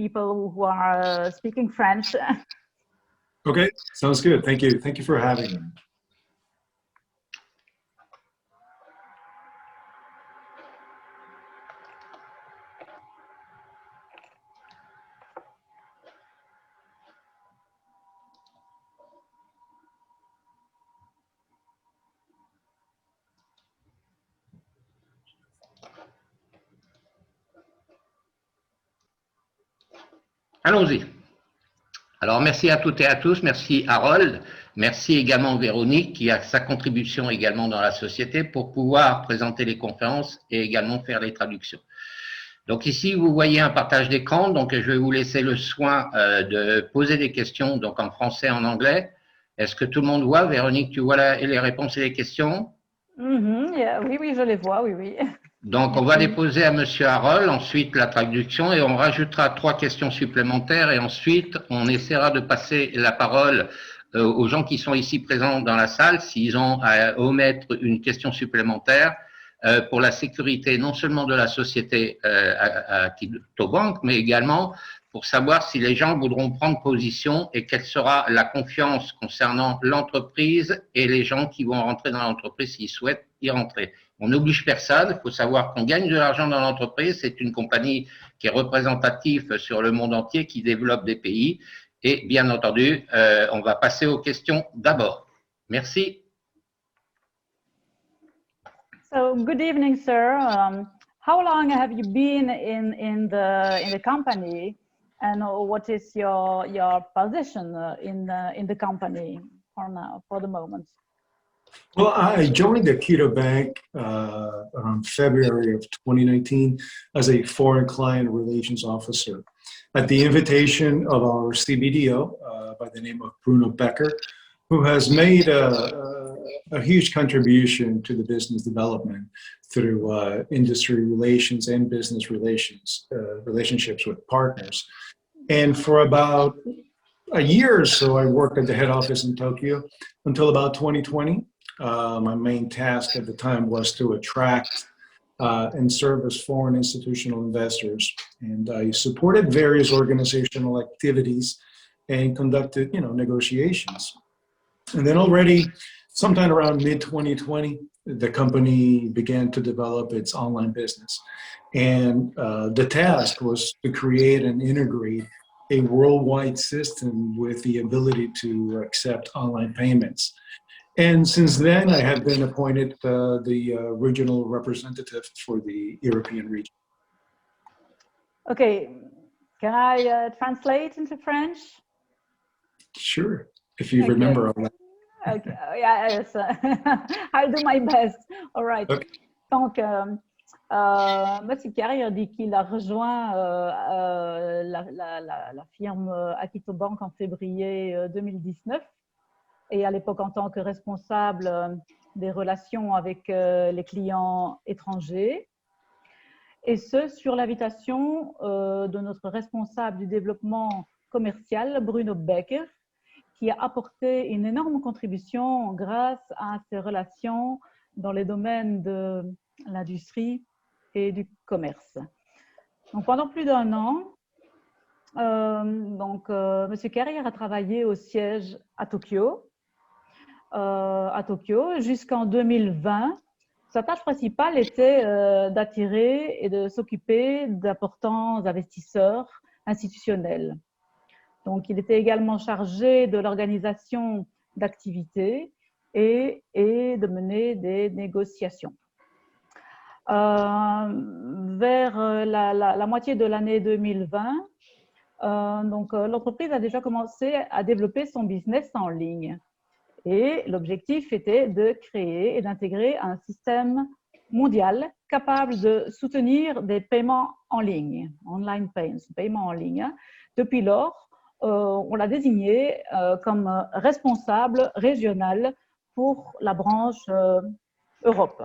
people who are speaking French. Okay, sounds good. Thank you. Thank you for having me. Allons-y. Alors, merci à toutes et à tous. Merci Harold. Merci également Véronique qui a sa contribution également dans la société pour pouvoir présenter les conférences et également faire les traductions. Donc ici, vous voyez un partage d'écran. Donc, je vais vous laisser le soin de poser des questions donc en français et en anglais. Est-ce que tout le monde voit? Véronique, tu vois les réponses et les questions? Yeah, oui, je les vois, oui. Donc, on va les poser à Monsieur Harold, ensuite la traduction, et on rajoutera 3 questions supplémentaires, et ensuite, on essaiera de passer la parole aux gens qui sont ici présents dans la salle, s'ils ont à omettre une question supplémentaire, pour la sécurité non seulement de la société à Kitobank, mais également pour savoir si les gens voudront prendre position et quelle sera la confiance concernant l'entreprise et les gens qui vont rentrer dans l'entreprise s'ils souhaitent y rentrer. On n'oblige personne, il faut savoir qu'on gagne de l'argent dans l'entreprise, c'est une compagnie qui est représentative sur le monde entier, qui développe des pays, et bien entendu, on va passer aux questions d'abord. Merci. So, good evening, sir. How long have you been in the company, and what is your position in the company for now, for the moment? Well, I joined Akita Bank around February of 2019 as a foreign client relations officer at the invitation of our CBDO by the name of Bruno Becker, who has made a huge contribution to the business development through industry relations and business relations, relationships with partners. And for about a year or so, I worked at the head office in Tokyo until about 2020. My main task at the time was to attract and service foreign institutional investors. And I supported various organizational activities and conducted, negotiations. And then already sometime around mid-2020, the company began to develop its online business. And the task was to create and integrate a worldwide system with the ability to accept online payments. And since then, I have been appointed the regional representative for the European region. Okay, can I translate into French? Sure, if you remember all that. Okay, yes, I'll do my best. All right. Okay. Donc, Monsieur Carrier dit qu'il a rejoint la firme Akito Bank en février 2019. Et à l'époque en tant que responsable des relations avec les clients étrangers, et ce sur l'invitation de notre responsable du développement commercial, Bruno Becker, qui a apporté une énorme contribution grâce à ses relations dans les domaines de l'industrie et du commerce. Donc, pendant plus d'1 an, Monsieur Carrier a travaillé au siège à Tokyo, jusqu'en 2020. Sa tâche principale était d'attirer et de s'occuper d'importants investisseurs institutionnels. Donc, il était également chargé de l'organisation d'activités et de mener des négociations. Vers la moitié de l'année 2020, l'entreprise a déjà commencé à développer son business en ligne. Et l'objectif était de créer et d'intégrer un système mondial capable de soutenir des paiements en ligne, online paiements en ligne. Depuis lors, on l'a désigné comme responsable régional pour la branche Europe.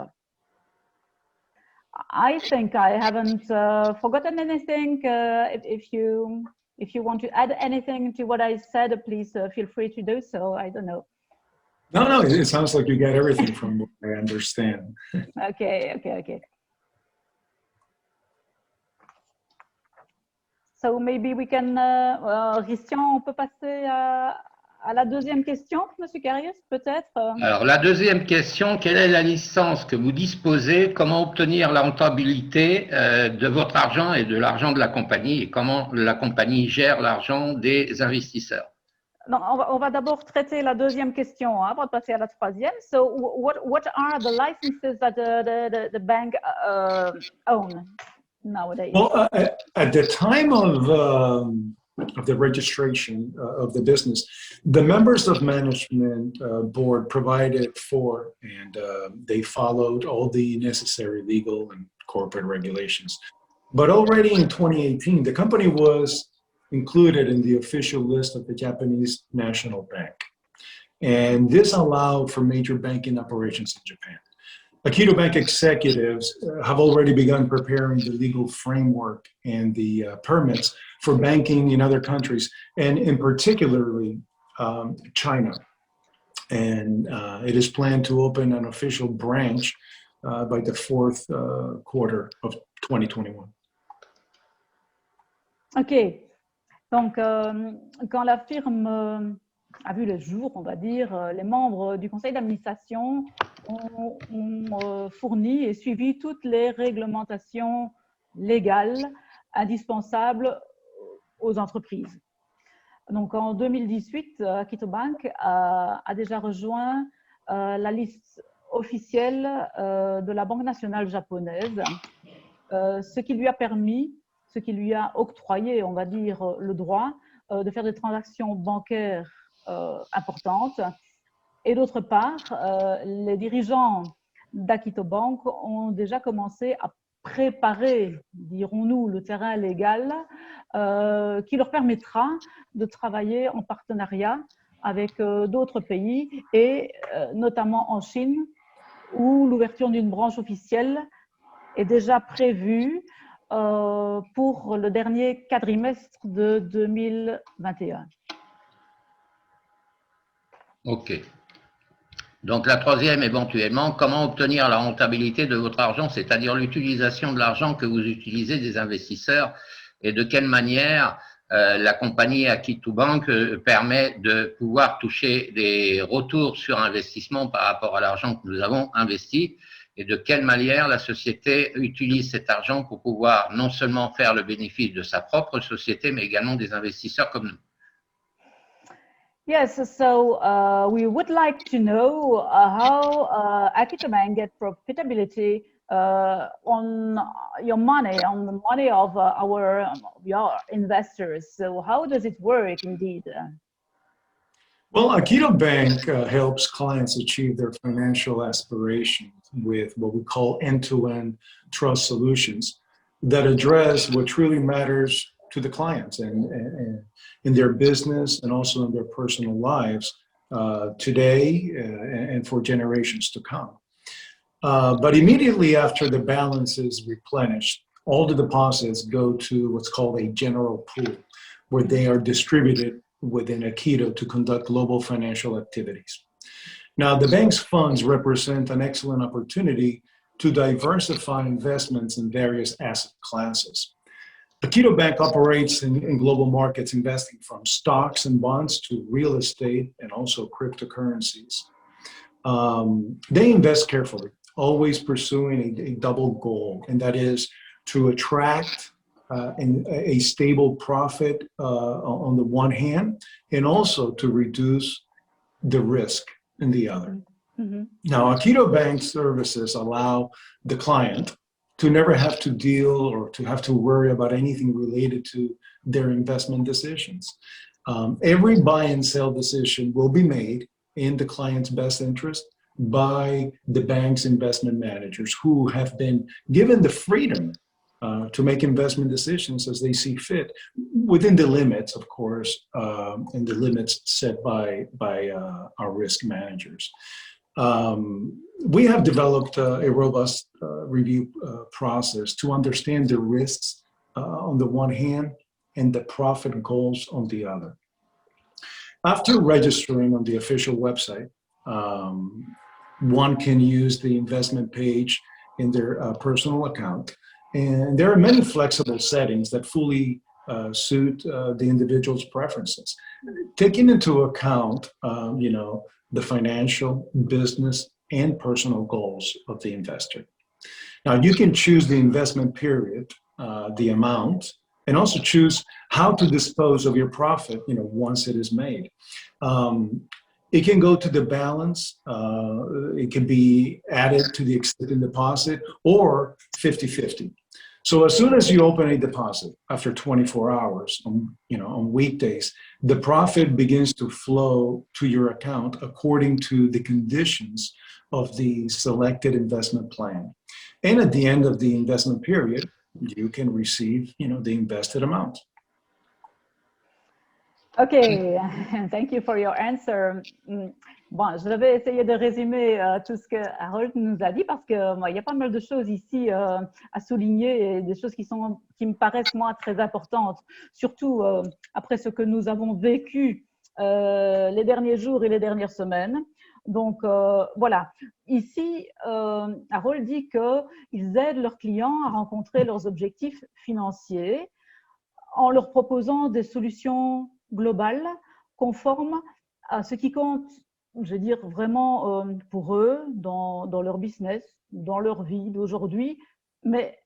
I think I haven't forgotten anything. If you want to add anything to what I said, please feel free to do so. I don't know. No, it sounds like you got everything from what I understand. Okay. So maybe we can, Christian, on peut passer à la deuxième question, Monsieur Carius, peut-être. Alors, la deuxième question, quelle est la licence que vous disposez? Comment obtenir la rentabilité de votre argent et de l'argent de la compagnie? Et comment la compagnie gère l'argent des investisseurs? Non, on va d'abord traiter la deuxième question avant de passer à la troisième. So, what are the licenses that the bank own nowadays? Well, at the time of the registration of the business, the members of management board provided for, and they followed all the necessary legal and corporate regulations. But already in 2018, the company was included in the official list of the Japanese National Bank. And this allowed for major banking operations in Japan. Aikido Bank executives have already begun preparing the legal framework and the permits for banking in other countries, and in particularly China. And it is planned to open an official branch by the fourth quarter of 2021. OK. Donc, quand la firme a vu le jour, on va dire, les membres du conseil d'administration ont fourni et suivi toutes les réglementations légales indispensables aux entreprises. Donc, en 2018, Aikido Bank a déjà rejoint la liste officielle de la Banque nationale japonaise, ce qui lui a permis, ce qui lui a octroyé, on va dire, le droit de faire des transactions bancaires importantes. Et d'autre part, les dirigeants d'Aikido Bank ont déjà commencé à préparer, dirons-nous, le terrain légal qui leur permettra de travailler en partenariat avec d'autres pays et notamment en Chine, où l'ouverture d'une branche officielle est déjà prévue pour le dernier quadrimestre de 2021. OK. Donc la troisième, éventuellement, comment obtenir la rentabilité de votre argent, c'est-à-dire l'utilisation de l'argent que vous utilisez des investisseurs, et de quelle manière la compagnie Aikido Bank permet de pouvoir toucher des retours sur investissement par rapport à l'argent que nous avons investi, et de quelle manière la société utilise cet argent pour pouvoir non seulement faire le bénéfice de sa propre société, mais également des investisseurs comme nous. Yes, so we would like to know how Aikido Bank get profitability on your money, on the money of your investors. So how does it work indeed? Well, Aikido Bank helps clients achieve their financial aspirations with what we call end-to-end trust solutions that address what truly matters to the clients and in their business and also in their personal lives today and for generations to come. But immediately after the balance is replenished, all the deposits go to what's called a general pool, where they are distributed within Aikido to conduct global financial activities. Now, the bank's funds represent an excellent opportunity to diversify investments in various asset classes. Aikido Bank operates in global markets, investing from stocks and bonds to real estate and also cryptocurrencies. They invest carefully, always pursuing a double goal, and that is to attract a stable profit on the one hand, and also to reduce the risk in the other. Mm-hmm. Now, Aikido Bank services allow the client to never have to deal or to have to worry about anything related to their investment decisions. Every buy and sell decision will be made in the client's best interest by the bank's investment managers, who have been given the freedom to make investment decisions as they see fit, within the limits, of course, and the limits set by our risk managers. We have developed a robust review process to understand the risks on the one hand and the profit goals on the other. After registering on the official website, one can use the investment page in their personal account. And there are many flexible settings that fully suit the individual's preferences, taking into account, the financial, business, and personal goals of the investor. Now, you can choose the investment period, the amount, and also choose how to dispose of your profit, once it is made. It can go to the balance, it can be added to the existing deposit, or 50-50. So as soon as you open a deposit after 24 hours on weekdays, the profit begins to flow to your account according to the conditions of the selected investment plan. And at the end of the investment period, you can receive, the invested amount. Okay, thank you for your answer. Bon, je vais essayer de résumer tout ce que Harold nous a dit parce que il y a pas mal de choses ici à souligner et des choses qui me paraissent moi très importantes, surtout après ce que nous avons vécu les derniers jours et les dernières semaines. Donc voilà, ici Harold dit qu'ils aident leurs clients à rencontrer leurs objectifs financiers en leur proposant des solutions globales, conformes à ce qui compte, je veux dire, vraiment pour eux, dans leur business, dans leur vie d'aujourd'hui, mais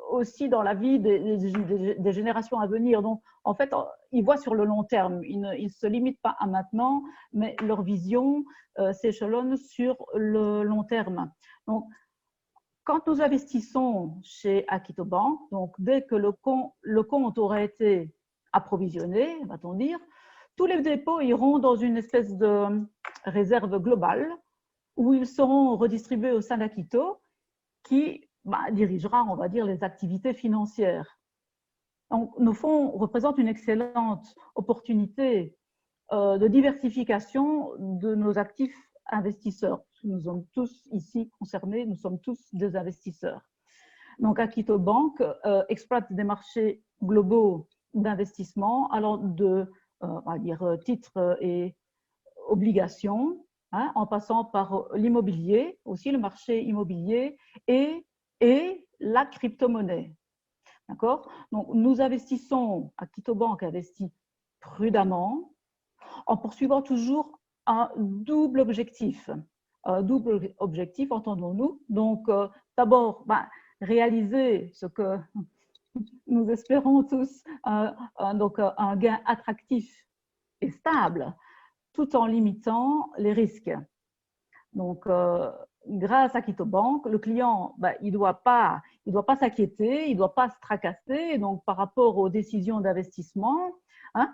aussi dans la vie des générations à venir. Donc, en fait, ils voient sur le long terme. Ils ne se limitent pas à maintenant, mais leur vision s'échelonne sur le long terme. Donc, quand nous investissons chez Akito Bank, donc dès que le compte aura été approvisionné, va-t-on dire, tous les dépôts iront dans une espèce de réserve globale où ils seront redistribués au sein d'Akito qui dirigera, on va dire, les activités financières. Donc, nos fonds représentent une excellente opportunité de diversification de nos actifs investisseurs. Nous sommes tous ici concernés, nous sommes tous des investisseurs. Donc, Akito Bank exploite des marchés globaux d'investissement allant de on va dire, titres et obligations, en passant par l'immobilier, aussi le marché immobilier et la crypto-monnaie. D'accord? Donc, nous investissons, Akito Bank investit prudemment en poursuivant toujours un double objectif. Un double objectif, entendons-nous. Donc, d'abord, réaliser ce que nous espérons tous, donc un gain attractif et stable, tout en limitant les risques. Donc, grâce à Akito Bank, le client, il doit pas s'inquiéter, il ne doit pas se tracasser. Donc, par rapport aux décisions d'investissement,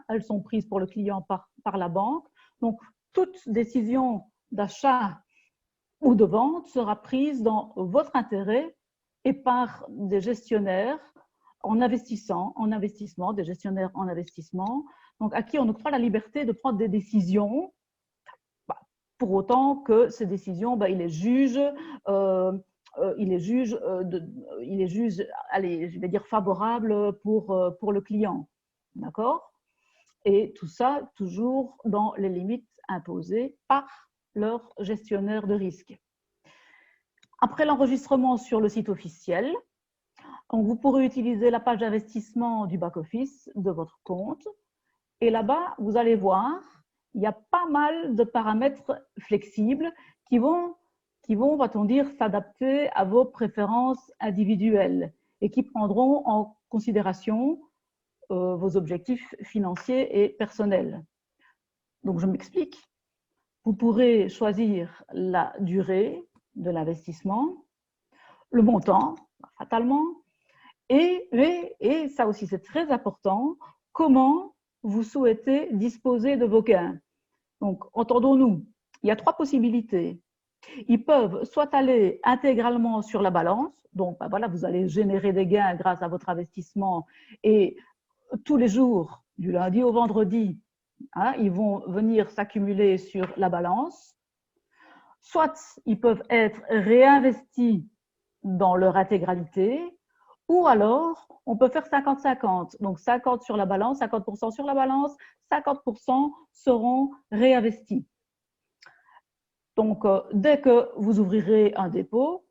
elles sont prises pour le client par la banque. Donc, toute décision d'achat ou de vente sera prise dans votre intérêt et par des gestionnaires en investissement, des gestionnaires en investissement, donc à qui on octroie la liberté de prendre des décisions, pour autant que ces décisions, il les juge, allez, je vais dire favorables pour le client, d'accord? Et tout ça toujours dans les limites imposées par leur gestionnaire de risque. Après l'enregistrement sur le site officiel, donc vous pourrez utiliser la page d'investissement du back-office de votre compte. Et là-bas, vous allez voir, il y a pas mal de paramètres flexibles qui vont va-t-on dire, s'adapter à vos préférences individuelles et qui prendront en considération vos objectifs financiers et personnels. Donc, je m'explique. Vous pourrez choisir la durée de l'investissement, le montant, fatalement, et ça aussi c'est très important, comment vous souhaitez disposer de vos gains. Donc, entendons-nous, il y a 3 possibilités. Ils peuvent soit aller intégralement sur la balance, donc voilà, vous allez générer des gains grâce à votre investissement et tous les jours, du lundi au vendredi, ils vont venir s'accumuler sur la balance. Soit ils peuvent être réinvestis dans leur intégralité, ou alors on peut faire 50-50. Donc 50 sur la balance, 50% sur la balance, 50% seront réinvestis. Donc dès que vous ouvrirez un dépôt,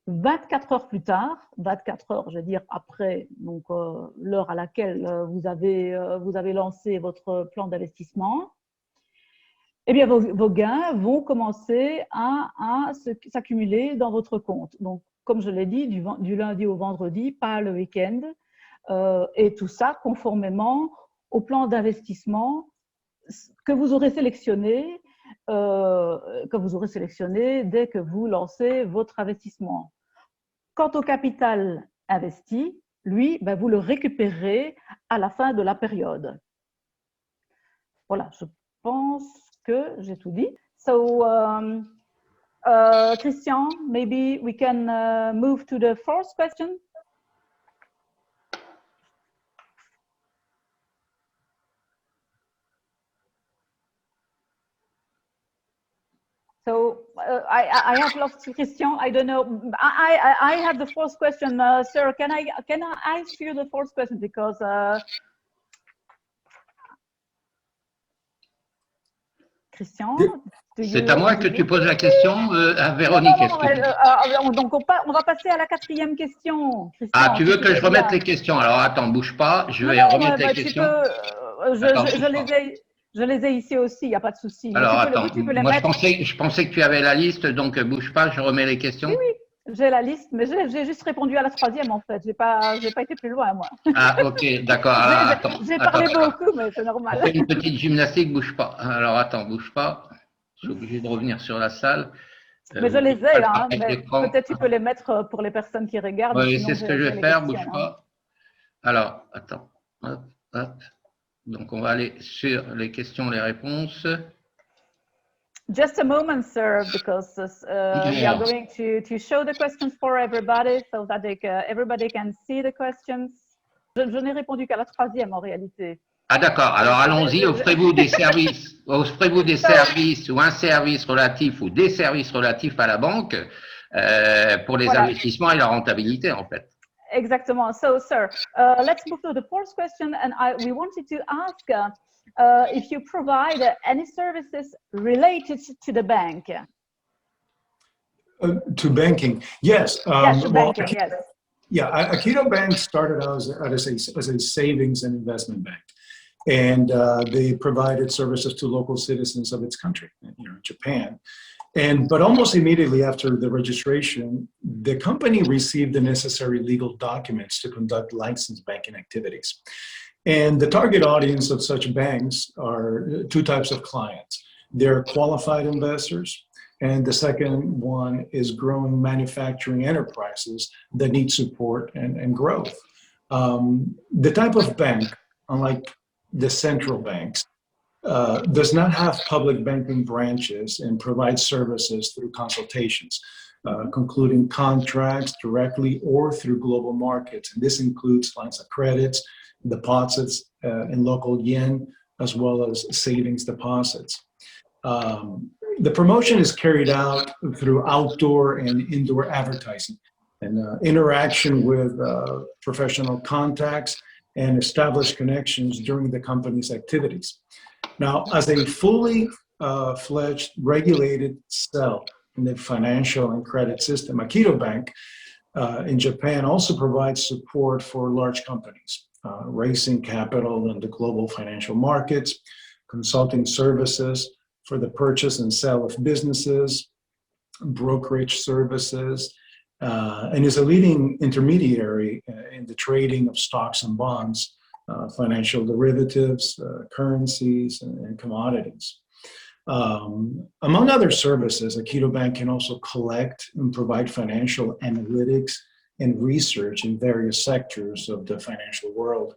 24 heures plus tard, 24 heures, je veux dire après donc l'heure à laquelle vous avez lancé votre plan d'investissement, eh bien vos gains vont commencer à s'accumuler dans votre compte. Donc, comme je l'ai dit, du lundi au vendredi, pas le week-end, et tout ça conformément au plan d'investissement que vous aurez sélectionné dès que vous lancez votre investissement. Quant au capital investi, lui, ben, vous le récupérez à la fin de la période. Voilà, je pense que j'ai tout dit. So, Christian, maybe we can move to the fourth question. So I have lost Christian. I don't know. I have the fourth question, sir. Can I ask you the fourth question because Christian, c'est à moi que tu poses la question, à Véronique. Donc on va passer à la quatrième question. Christian, ah, tu veux que je remette les questions? Alors attends, bouge pas. Je vais remettre les questions. Je les ai ici aussi, il n'y a pas de souci. Alors, attends, moi je pensais que tu avais la liste, donc bouge pas, je remets les questions. Oui, j'ai la liste, mais j'ai juste répondu à la troisième en fait. J'ai pas été plus loin, moi. Ah, ok, d'accord. J'ai parlé beaucoup, mais c'est normal. On fait une petite gymnastique, bouge pas. Alors, attends, bouge pas. Je suis obligé de revenir sur la salle. Mais je les ai là, hein, mais peut-être tu peux les mettre pour les personnes qui regardent. Oui, c'est ce que je vais faire, bouge pas. Alors, attends, hop, hop. Donc, on va aller sur les questions, les réponses. Just a moment, sir, because we are going to show the questions for everybody so that everybody can see the questions. Je n'ai répondu qu'à la troisième en réalité. Ah d'accord, alors allons-y, offrez-vous des services, ou un service relatif ou des services relatifs à la banque pour les investissements et la rentabilité en fait. Exactement. So, sir, let's move to the fourth question, and we wanted to ask if you provide any services related to the bank. To banking, yes. Yes, to banking, yes. Yeah, Aikido Bank started out as a savings and investment bank, and they provided services to local citizens of its country, Japan. But almost immediately after the registration, the company received the necessary legal documents to conduct licensed banking activities. And the target audience of such banks are two types of clients. They're qualified investors, and the second one is growing manufacturing enterprises that need support and growth. The type of bank, unlike the central banks, does not have public banking branches and provides services through consultations, concluding contracts directly or through global markets. And this includes lines of credits, deposits in local yen, as well as savings deposits. The promotion is carried out through outdoor and indoor advertising and interaction with professional contacts and established connections during the company's activities. Now, as a fully fledged regulated cell in the financial and credit system, Aikido Bank in Japan also provides support for large companies, raising capital in the global financial markets, consulting services for the purchase and sale of businesses, brokerage services, and is a leading intermediary in the trading of stocks and bonds, financial derivatives, currencies, and commodities. Among other services, Aikido Bank can also collect and provide financial analytics and research in various sectors of the financial world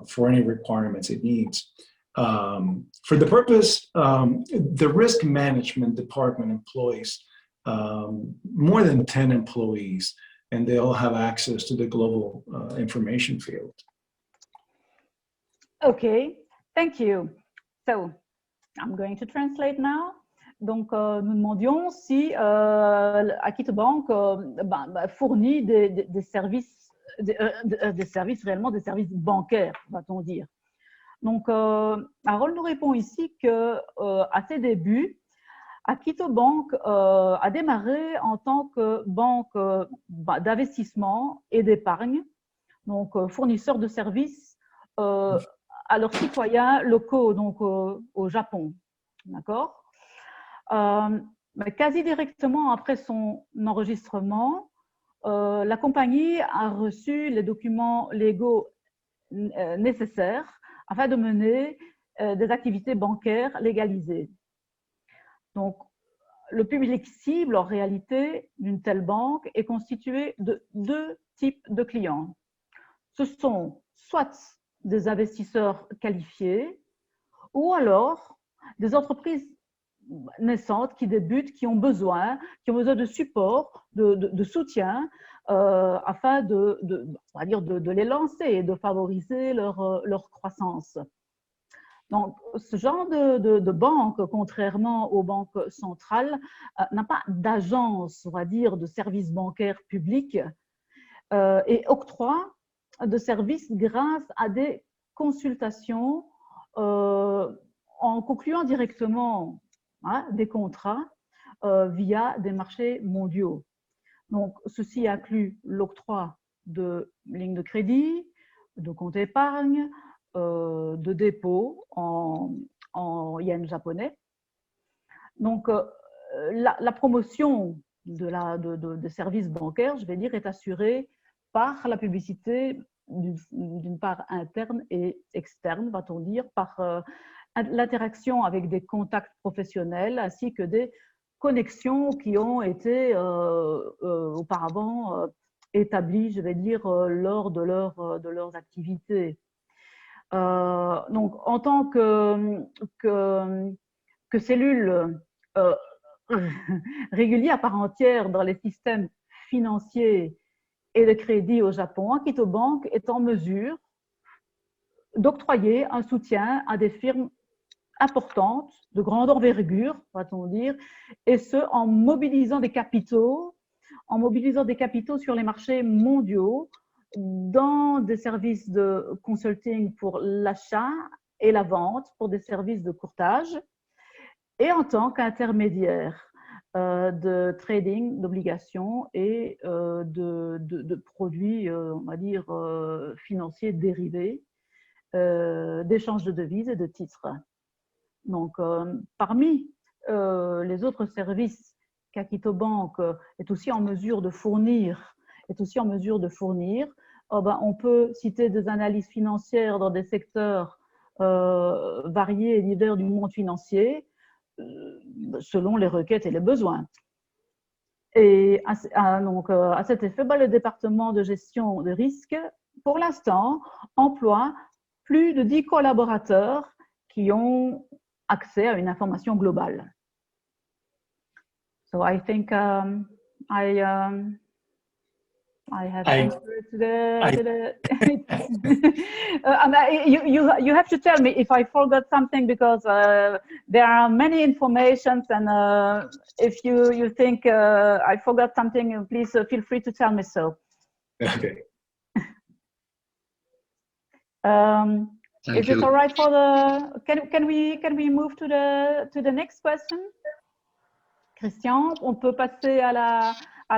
for any requirements it needs. For the purpose, the risk management department employs more than 10 employees, and they all have access to the global information field. Okay, thank you. So, I'm going to translate now. Donc, nous demandions si Aikido Bank fournit des services, des services réellement, des services bancaires, va-t-on dire. Donc, Harold nous répond ici que à ses débuts, Akito Bank a démarré en tant que banque d'investissement et d'épargne, donc fournisseur de services à leurs citoyens locaux, donc au Japon. D'accord. Mais quasi directement après son enregistrement, la compagnie a reçu les documents légaux nécessaires afin de mener des activités bancaires légalisées. Donc, le public cible, en réalité, d'une telle banque est constitué de deux types de clients. Ce sont soit des investisseurs qualifiés ou alors des entreprises naissantes qui débutent, qui ont besoin de support, de soutien afin on va dire de les lancer et de favoriser leur croissance. Donc, ce genre de banque, contrairement aux banques centrales, n'a pas d'agence, on va dire, de services bancaires publics et octroie de services grâce à des consultations en concluant directement des contrats via des marchés mondiaux. Donc, ceci inclut l'octroi de lignes de crédit, de comptes épargne, de dépôt en yens japonais. Donc, la promotion des services bancaires, je vais dire, est assurée par la publicité d'une part interne et externe, va-t-on dire, par l'interaction avec des contacts professionnels ainsi que des connexions qui ont été auparavant établies, je vais dire, lors de leurs activités. Donc, en tant que cellule régulière à part entière dans les systèmes financiers et de crédit au Japon, Akito Bank est en mesure d'octroyer un soutien à des firmes importantes, de grande envergure, va-t-on dire, et ce, en mobilisant des capitaux sur les marchés mondiaux, dans des services de consulting pour l'achat et la vente, pour des services de courtage, et en tant qu'intermédiaire de trading, d'obligations et de produits, on va dire, financiers dérivés, d'échange de devises et de titres. Donc, parmi les autres services qu'Akito Bank est aussi en mesure de fournir, on peut citer des analyses financières dans des secteurs variés et divers du monde financier, selon les requêtes et les besoins. Et donc, à cet effet, le département de gestion de risque, pour l'instant, emploie plus de 10 collaborateurs qui ont accès à une information globale. So I think I have answered to the you have to tell me if I forgot something, because there are many informations, and if you think I forgot something, please feel free to tell me so. Okay. Is it all right for the? Can we move to the next question? Christian, on peut passer à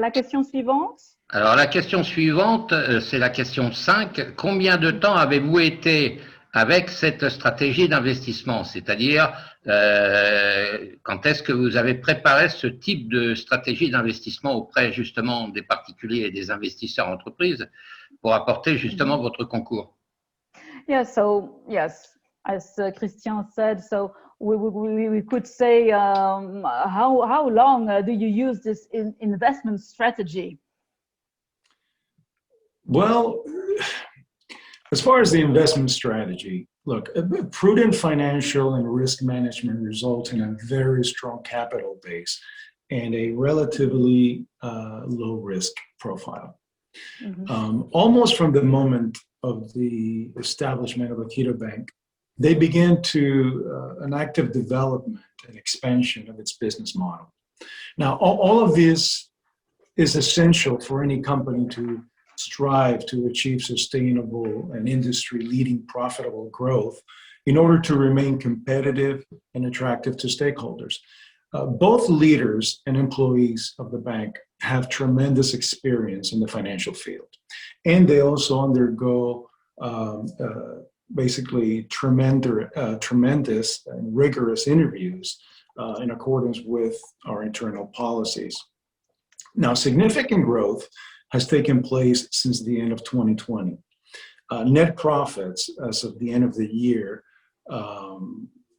la question suivante. Alors, la question suivante, c'est la question 5. Combien de temps avez-vous été avec cette stratégie d'investissement? C'est-à-dire, quand est-ce que vous avez préparé ce type de stratégie d'investissement auprès justement des particuliers et des investisseurs entreprises pour apporter justement votre concours? Yes, so yes, as Christian said, so we could say how long do you use this investment strategy? Well, as far as the investment strategy, look, prudent financial and risk management result in a very strong capital base and a relatively low risk profile. Mm-hmm. Almost from the moment of the establishment of Akito Bank, they began to an active development and expansion of its business model. Now, all of this is essential for any company to strive to achieve sustainable and industry-leading profitable growth in order to remain competitive and attractive to stakeholders. Both leaders and employees of the bank have tremendous experience in the financial field, and they also undergo basically tremendous and rigorous interviews in accordance with our internal policies. Now, significant growth has taken place since the end of 2020. Net profits as of the end of the year,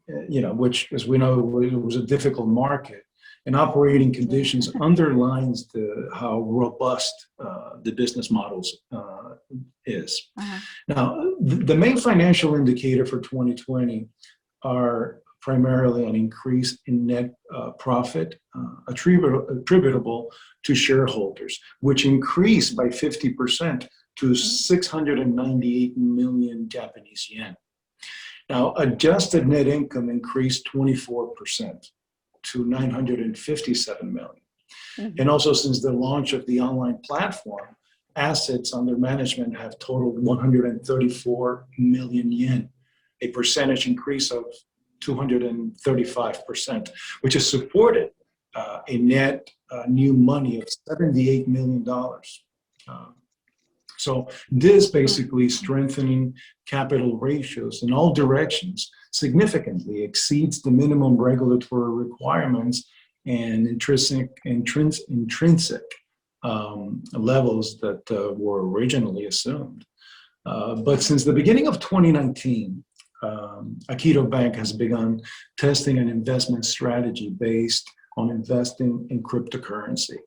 which, as we know, it was a difficult market, and operating conditions underlines how robust the business models is. Now, the main financial indicator for 2020 are primarily an increase in net profit attributable to shareholders, which increased by 50% to 698 million Japanese yen. Now, adjusted net income increased 24% to 957 million. And also, since the launch of the online platform, assets under management have totaled 134 million yen, a percentage increase of 235%, which has supported a net new money of $78 million. So this basically strengthening capital ratios in all directions significantly exceeds the minimum regulatory requirements and intrinsic levels that were originally assumed. But since the beginning of 2019, Akito Bank has begun testing an investment strategy based on investing in cryptocurrency.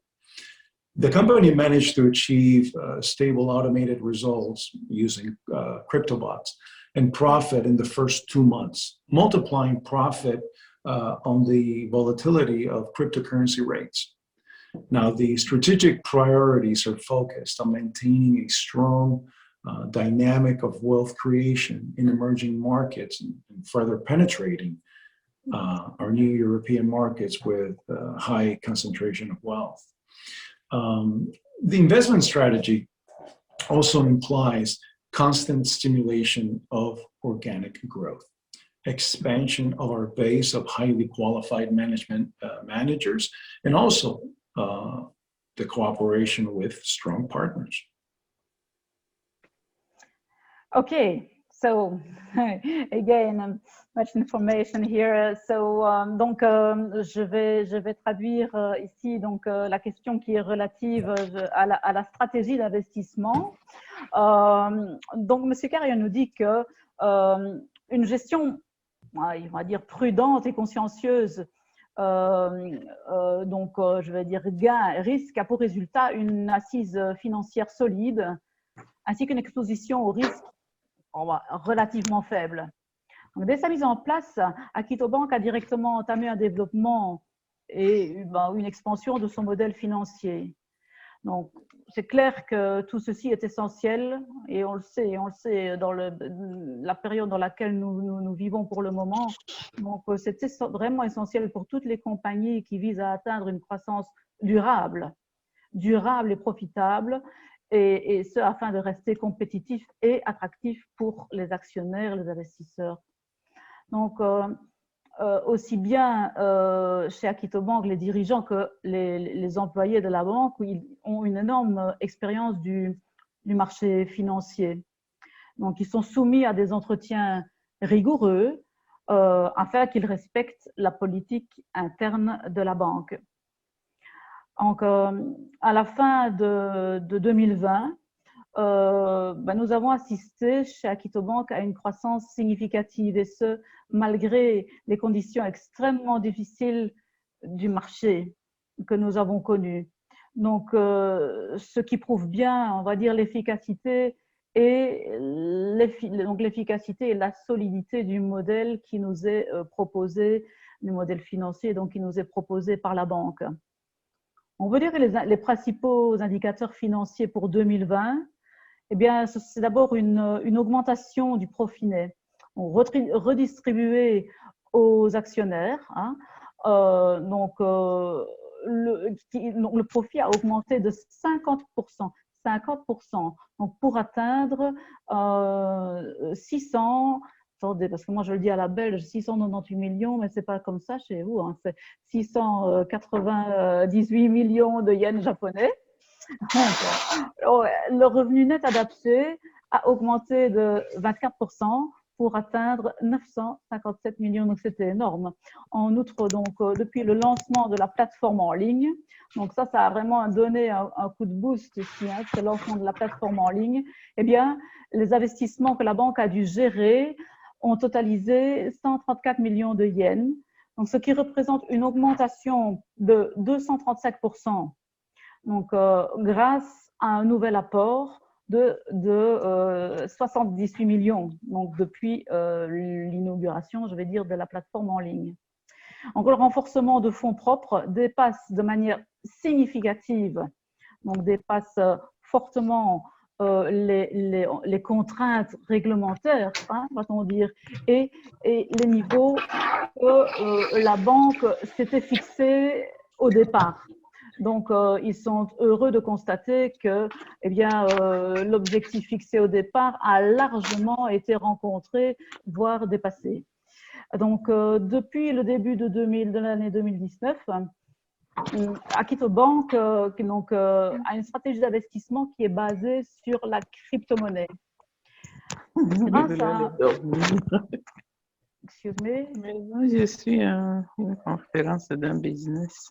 The company managed to achieve stable automated results using CryptoBots and profit in the first 2 months, multiplying profit on the volatility of cryptocurrency rates. Now, the strategic priorities are focused on maintaining a strong dynamic of wealth creation in emerging markets and further penetrating our new European markets with high concentration of wealth. The investment strategy also implies constant stimulation of organic growth, expansion of our base of highly qualified managers, and also the cooperation with strong partners. Okay, so again, much information here. So, donc, je vais traduire ici donc la question qui est relative à la stratégie d'investissement. Donc, Monsieur Carrier nous dit que une gestion, on va dire prudente et consciencieuse, je vais dire gain, risque, a pour résultat une assise financière solide, ainsi qu'une exposition au risque relativement faible. Donc, dès sa mise en place, Akito Bank a directement entamé un développement et une expansion de son modèle financier. Donc, c'est clair que tout ceci est essentiel et on le sait dans la période dans laquelle nous vivons pour le moment. Donc, c'est vraiment essentiel pour toutes les compagnies qui visent à atteindre une croissance durable et profitable, et ce afin de rester compétitif et attractif pour les actionnaires, les investisseurs. Donc, aussi bien chez Akito Bank, les dirigeants que les employés de la banque ont une énorme expérience du marché financier. Donc, ils sont soumis à des entretiens rigoureux afin qu'ils respectent la politique interne de la banque. Donc, à la fin de 2020, nous avons assisté chez Akito Bank à une croissance significative, et ce, malgré les conditions extrêmement difficiles du marché que nous avons connues. Donc, ce qui prouve bien, on va dire, l'efficacité et la solidité du modèle qui nous est proposé, du modèle financier donc, qui nous est proposé par la banque. On veut dire que les principaux indicateurs financiers pour 2020, eh bien, c'est d'abord une augmentation du profit net, redistribué aux actionnaires. Donc, le profit a augmenté de 50%, donc pour atteindre attendez, parce que moi je le dis à la belge, 698 millions, mais c'est pas comme ça chez vous, hein, c'est 698 millions de yens japonais. Donc, le revenu net adapté a augmenté de 24% pour atteindre 957 millions, donc c'était énorme. En outre, donc, depuis le lancement de la plateforme en ligne, donc ça a vraiment donné un coup de boost ici, hein, ce lancement de la plateforme en ligne, eh bien, les investissements que la banque a dû gérer ont totalisé 134 millions de yens, donc ce qui représente une augmentation de 235%. Donc, grâce à un nouvel apport de 78 millions, donc depuis l'inauguration, je vais dire, de la plateforme en ligne. Donc, le renforcement de fonds propres dépasse de manière significative, donc dépasse fortement les contraintes réglementaires, hein, va-t-on dire, et les niveaux que la banque s'était fixés au départ. Donc, ils sont heureux de constater que eh bien, l'objectif fixé au départ a largement été rencontré, voire dépassé. Donc, depuis le début de l'année 2019, Akito Bank a une stratégie d'investissement qui est basée sur la crypto-monnaie. Grâce à… Excuse me. Mais moi, je suis en une conférence d'un business.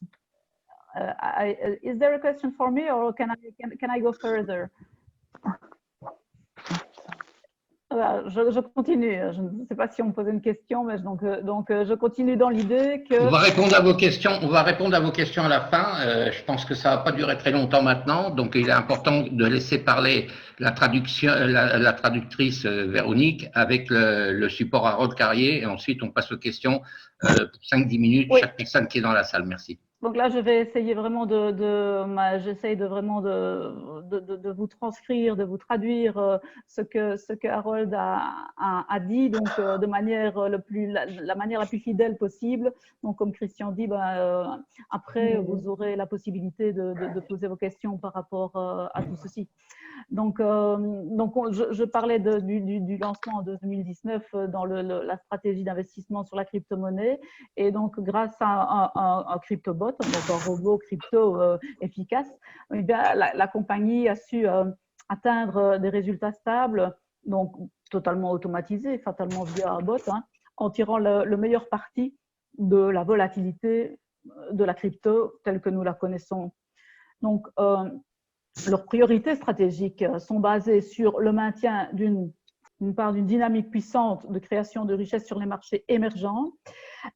Is there a question for me or can I go further? Je continue. Je ne sais pas si on me posait une question, mais donc je continue dans l'idée que… On va répondre à vos questions. On va répondre à vos questions à la fin. Je pense que ça ne va pas durer très longtemps maintenant. Donc, il est important de laisser parler la traductrice Véronique avec le support Harold Carrier. Et ensuite, on passe aux questions pour 5-10 minutes, oui. Chaque personne qui est dans la salle. Merci. Donc là, je vais essayer vraiment j'essaye de vraiment de vous transcrire, de vous traduire ce que Harold a dit, donc de manière la manière la plus fidèle possible. Donc comme Christian dit, après vous aurez la possibilité de poser vos questions par rapport à tout ceci. Donc je parlais du lancement en 2019 dans la stratégie d'investissement sur la crypto-monnaie, et donc grâce à un crypto-bot, donc un robot crypto efficace, eh bien, la compagnie a su atteindre des résultats stables, donc totalement automatisés, fatalement via un bot, hein, en tirant le meilleur parti de la volatilité de la crypto telle que nous la connaissons. Donc, leurs priorités stratégiques sont basées sur le maintien d'une dynamique puissante de création de richesses sur les marchés émergents,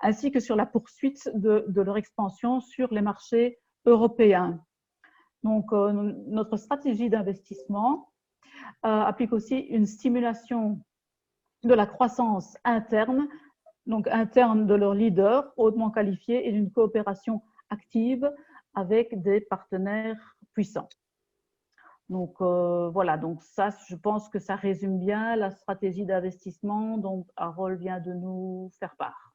ainsi que sur la poursuite de leur expansion sur les marchés européens. Donc, notre stratégie d'investissement applique aussi une stimulation de la croissance interne, donc interne de leurs leaders hautement qualifiés, et d'une coopération active avec des partenaires puissants. Donc voilà, donc ça, je pense que ça résume bien la stratégie d'investissement dont Harold vient de nous faire part.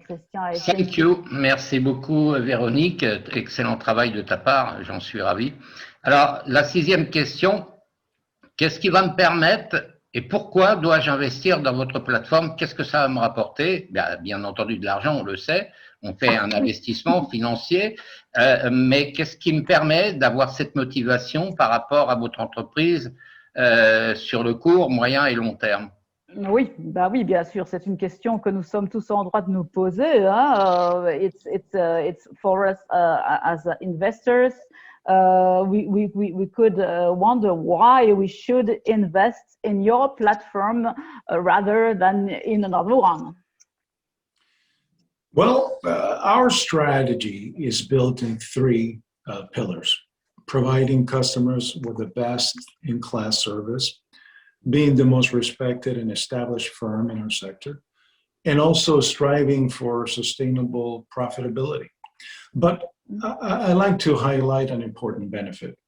Christian a été… Thank you. Merci beaucoup, Véronique. Excellent travail de ta part, j'en suis ravi. Alors, la 6e question, qu'est-ce qui va me permettre et pourquoi dois-je investir dans votre plateforme? Qu'est-ce que ça va me rapporter? Bien entendu, de l'argent, on le sait. On fait un investissement financier, mais qu'est-ce qui me permet d'avoir cette motivation par rapport à votre entreprise sur le court, moyen et long terme? Oui, oui, bien sûr, c'est une question que nous sommes tous en droit de nous poser. Hein? It's for us as investors. We could wonder why we should invest in your platform rather than in another one. Well, our strategy is built in 3 pillars: providing customers with the best-in-class service, being the most respected and established firm in our sector, and also striving for sustainable profitability. But I like to highlight an important benefit.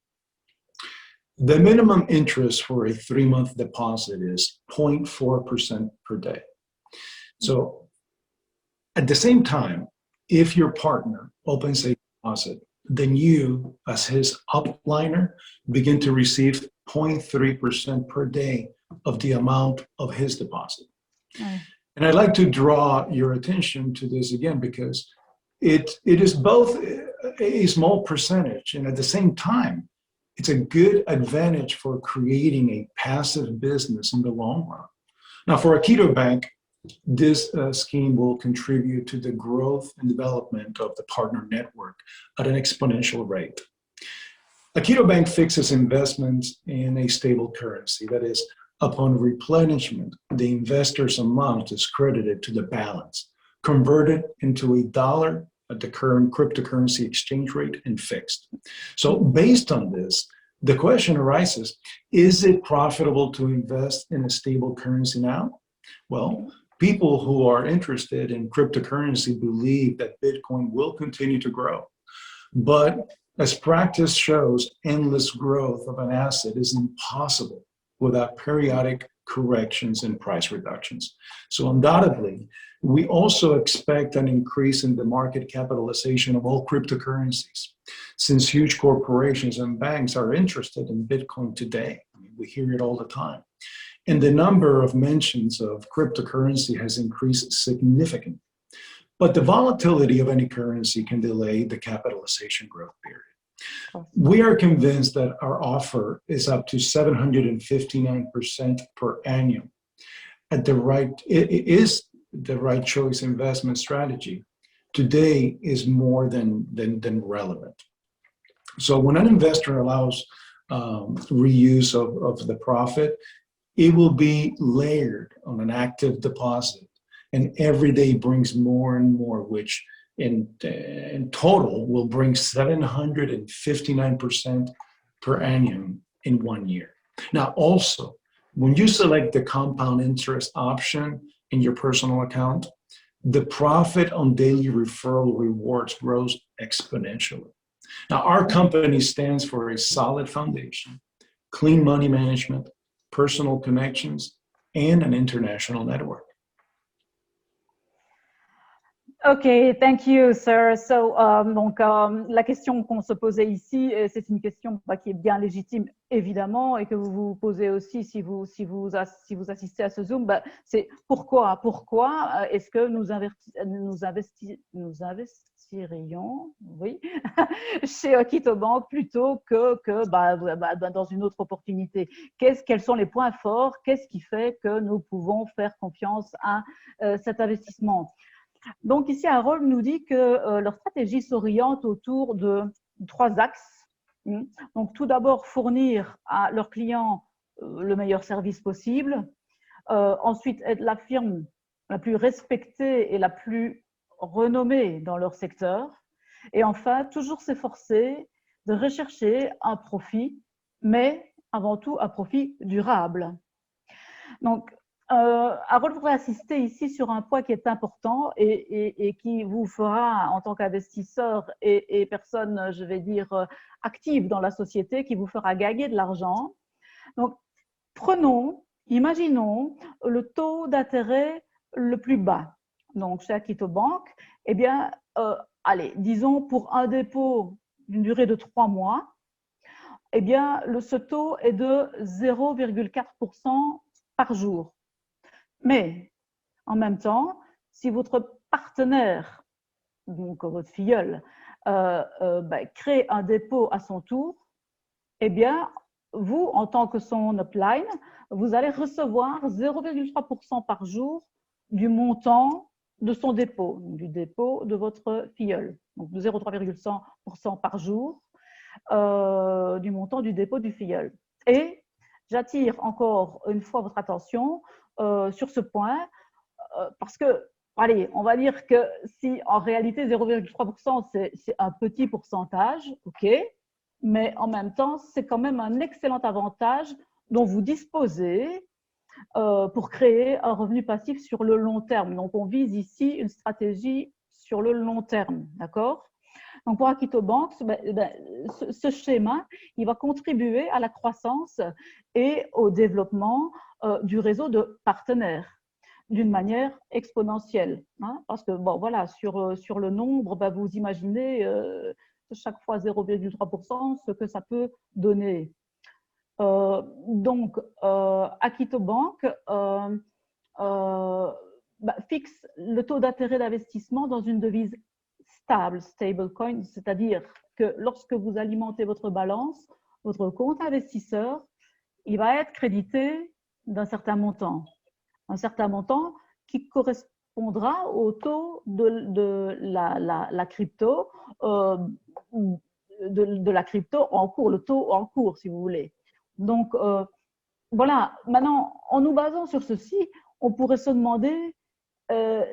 The minimum interest for a 3-month deposit is 0.4% per day. So at the same time, if your partner opens a deposit, then you, as his upliner, begin to receive 0.3% per day of the amount of his deposit. Ouais. And I'd like to draw your attention to this again because it is both a small percentage and at the same time, it's a good advantage for creating a passive business in the long run. Now, for Aikido Bank, this scheme will contribute to the growth and development of the partner network at an exponential rate. Aikido Bank fixes investments in a stable currency. That is, upon replenishment, the investor's amount is credited to the balance, converted into a dollar at the current cryptocurrency exchange rate and fixed. So based on this, the question arises, is it profitable to invest in a stable currency now? Well, people who are interested in cryptocurrency believe that Bitcoin will continue to grow. But as practice shows, endless growth of an asset is impossible without periodic corrections and price reductions. So undoubtedly, we also expect an increase in the market capitalization of all cryptocurrencies, since huge corporations and banks are interested in Bitcoin today. I mean, we hear it all the time. And the number of mentions of cryptocurrency has increased significantly. But the volatility of any currency can delay the capitalization growth period. We are convinced that our offer is up to 759% per annum. It is the right choice investment strategy. Today is more than relevant. So when an investor allows reuse of the profit, it will be layered on an active deposit, and every day brings more and more, which in total will bring 759% per annum in 1 year. Now, also, when you select the compound interest option in your personal account, the profit on daily referral rewards grows exponentially. Now, our company stands for a solid foundation, clean money management, personal connections, and an international network. OK, thank you, sir. So, la question qu'on se posait ici, c'est une question qui est bien légitime, évidemment, et que vous vous posez aussi si vous assistez à ce Zoom, c'est pourquoi est-ce que nous investirions, oui, chez Aikido Bank plutôt que dans une autre opportunité. Quels sont les points forts? Qu'est-ce qui fait que nous pouvons faire confiance à cet investissement? Donc ici, Harold nous dit que leur stratégie s'oriente autour de 3 axes. Donc tout d'abord, fournir à leurs clients le meilleur service possible. Ensuite, être la firme la plus respectée et la plus renommée dans leur secteur. Et enfin, toujours s'efforcer de rechercher un profit, mais avant tout un profit durable. Donc, Harold voudrait insister ici sur un point qui est important et qui vous fera, en tant qu'investisseur et personne, je vais dire, active dans la société, qui vous fera gagner de l'argent. Donc, imaginons le taux d'intérêt le plus bas. Donc, chez Aikido Bank, eh bien, allez, disons pour un dépôt d'une durée de 3 mois, eh bien, ce taux est de 0,4% par jour. Mais en même temps, si votre partenaire, donc votre filleul, crée un dépôt à son tour, eh bien, vous, en tant que son upline, vous allez recevoir 0,3% par jour du montant de son dépôt, du dépôt de votre filleul. Donc, 0,3% par jour du montant du dépôt du filleul. Et j'attire encore une fois votre attention sur ce point, parce que, allez, on va dire que si en réalité 0,3% c'est un petit pourcentage, ok, mais en même temps c'est quand même un excellent avantage dont vous disposez pour créer un revenu passif sur le long terme. Donc on vise ici une stratégie sur le long terme, d'accord? Donc pour Aikido Bank, ce schéma, il va contribuer à la croissance et au développement du réseau de partenaires d'une manière exponentielle. Hein, parce que, bon, voilà, sur le nombre, vous imaginez chaque fois 0,3% ce que ça peut donner. Donc, Akito Bank fixe le taux d'intérêt d'investissement dans une devise stable, stablecoin, c'est-à-dire que lorsque vous alimentez votre balance, votre compte investisseur, il va être crédité d'un certain montant qui correspondra au taux de la crypto, de la crypto en cours, le taux en cours, si vous voulez. Donc, voilà, maintenant, en nous basant sur ceci, on pourrait se demander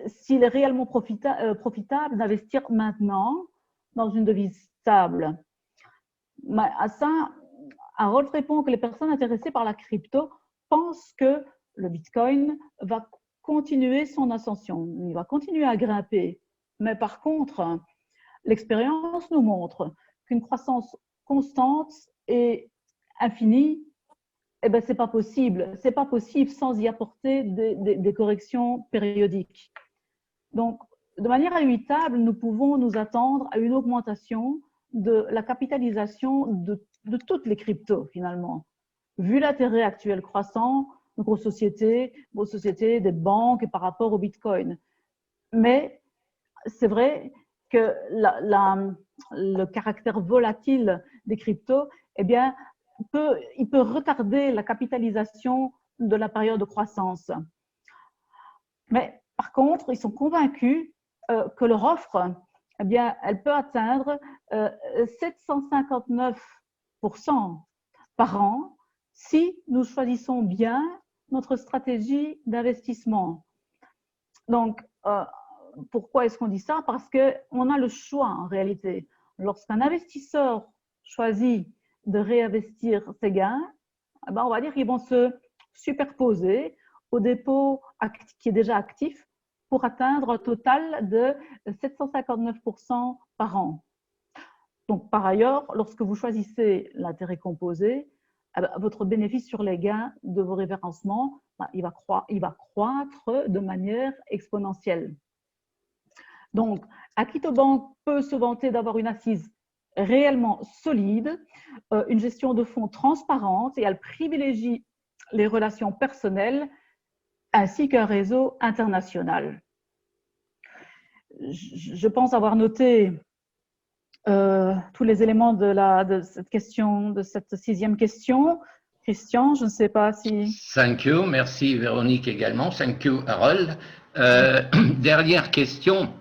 s'il est réellement profitable d'investir maintenant dans une devise stable. Mais à ça, Harold répond que les personnes intéressées par la crypto pensent que le Bitcoin va continuer son ascension, il va continuer à grimper. Mais par contre, l'expérience nous montre qu'une croissance constante et infinie, eh ben, c'est pas possible. C'est pas possible sans y apporter des corrections périodiques. Donc, de manière inévitable, nous pouvons nous attendre à une augmentation de la capitalisation de toutes les cryptos, finalement. Vu l'intérêt actuel croissant de vos sociétés, des banques par rapport au Bitcoin. Mais c'est vrai que le caractère volatile des cryptos, eh bien, il peut retarder la capitalisation de la période de croissance. Mais par contre, ils sont convaincus que leur offre, eh bien, elle peut atteindre 759% par an si nous choisissons bien notre stratégie d'investissement. Donc, pourquoi est-ce qu'on dit ça? Parce qu'on a le choix en réalité. Lorsqu'un investisseur choisit de réinvestir ses gains, eh ben, on va dire qu'ils vont se superposer au dépôt qui est déjà actif pour atteindre un total de 759% par an. Donc, par ailleurs, lorsque vous choisissez l'intérêt composé, eh ben, votre bénéfice sur les gains de vos référencements, il va croître de manière exponentielle. Donc, Akito Bank peut se vanter d'avoir une assise réellement solide, une gestion de fonds transparente et elle privilégie les relations personnelles ainsi qu'un réseau international. Je pense avoir noté tous les éléments de cette question, de cette 6e question. Christian, je ne sais pas si… Thank you, merci Véronique également. Thank you Harold. Dernière question.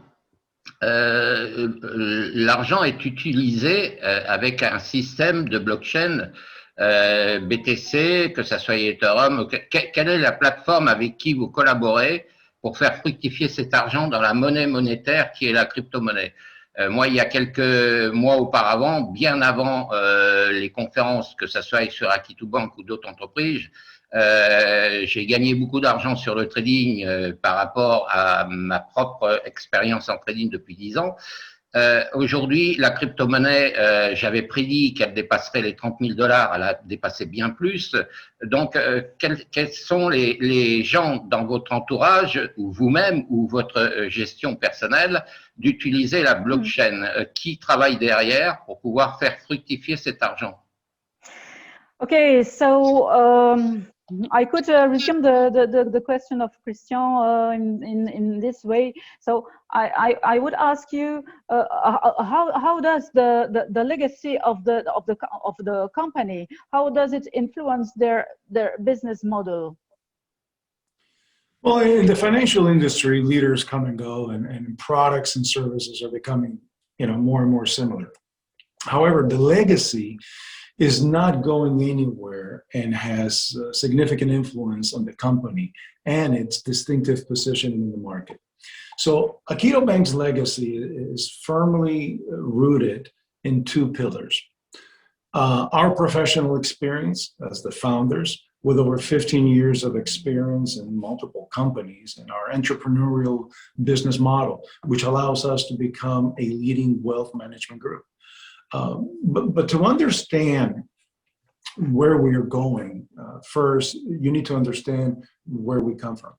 L'argent est utilisé avec un système de blockchain BTC, que ce soit Ethereum. Quelle est la plateforme avec qui vous collaborez pour faire fructifier cet argent dans la monnaie monétaire qui est la crypto-monnaie? Moi, il y a quelques mois auparavant, bien avant les conférences, que ce soit sur Akito Bank ou d'autres entreprises, j'ai gagné beaucoup d'argent sur le trading par rapport à ma propre expérience en trading depuis 10 ans. Aujourd'hui, la crypto-monnaie, j'avais prédit qu'elle dépasserait les 30 000 $, elle a dépassé bien plus. Donc, quels sont les gens dans votre entourage, ou vous-même, ou votre gestion personnelle, d'utiliser la blockchain? Qui travaille derrière pour pouvoir faire fructifier cet argent? Okay, so I could resume the question of Christian in this way. So I would ask you how does the legacy of the company, how does it influence their business model? Well, in the financial industry, leaders come and go, and products and services are becoming, more and more similar. However, the legacy is not going anywhere and has significant influence on the company and its distinctive position in the market. So Akito Bank's legacy is firmly rooted in 2 pillars. Our professional experience as the founders, with over 15 years of experience in multiple companies, and our entrepreneurial business model, which allows us to become a leading wealth management group. But to understand where we are going, first, you need to understand where we come from.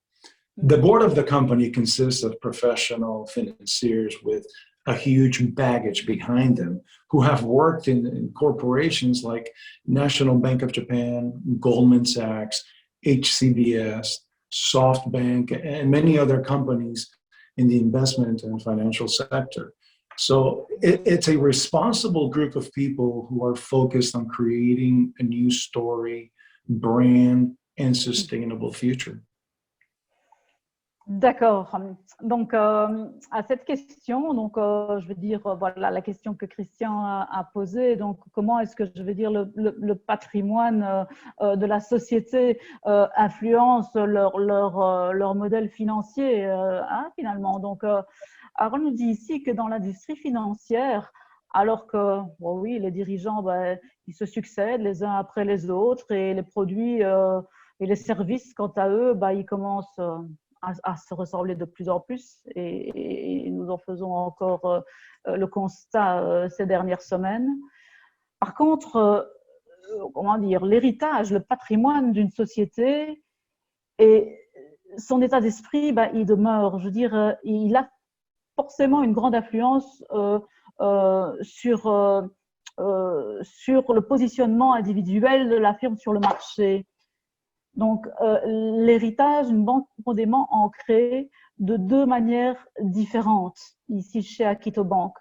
The board of the company consists of professional financiers with a huge baggage behind them, who have worked in corporations like National Bank of Japan, Goldman Sachs, HCBS, SoftBank, and many other companies in the investment and financial sector. So it's a responsible group of people who are focused on creating a new story, brand, and sustainable future. D'accord. Donc, à cette question, donc, je veux dire, voilà la question que Christian a posée. Donc, comment est-ce que je veux dire le patrimoine de la société influence leur modèle financier, hein, finalement. Donc, Aaron nous dit ici que dans l'industrie financière, alors que, bon, oui, les dirigeants, ben, ils se succèdent les uns après les autres et les produits et les services, quant à eux, ben, ils commencent à se ressembler de plus en plus et nous en faisons encore le constat ces dernières semaines. Par contre, comment dire, l'héritage, le patrimoine d'une société et son état d'esprit, ben, il demeure. Je veux dire, il a forcément une grande influence sur le positionnement individuel de la firme sur le marché. Donc, l'héritage, une banque profondément ancrée de deux manières différentes, ici chez Akito Bank.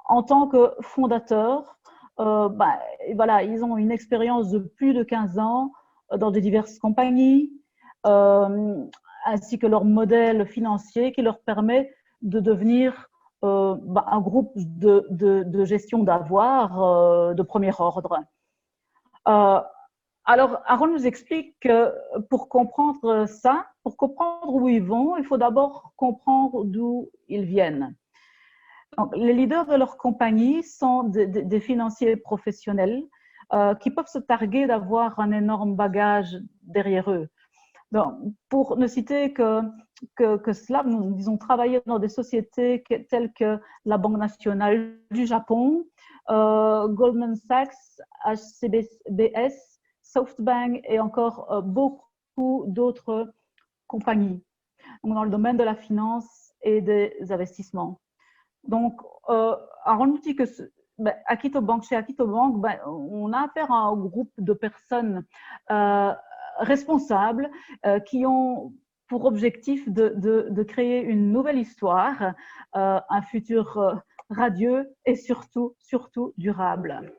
En tant que fondateur, bah, voilà, ils ont une expérience de plus de 15 ans dans de diverses compagnies, ainsi que leur modèle financier qui leur permet de devenir bah, un groupe de gestion d'avoirs de premier ordre. Alors, Aaron nous explique que pour comprendre ça, pour comprendre où ils vont, il faut d'abord comprendre d'où ils viennent. Donc, les leaders de leur compagnie sont des financiers professionnels qui peuvent se targuer d'avoir un énorme bagage derrière eux. Donc, pour ne citer que cela, ils ont travaillé dans des sociétés telles que la Banque nationale du Japon, Goldman Sachs, HCBS, SoftBank et encore beaucoup d'autres compagnies dans le domaine de la finance et des investissements. Donc, Aaron nous dit que Akito Bank, chez Akito Bank, ben, on a affaire à un groupe de personnes responsables qui ont pour objectif de créer une nouvelle histoire, un futur radieux et surtout durable.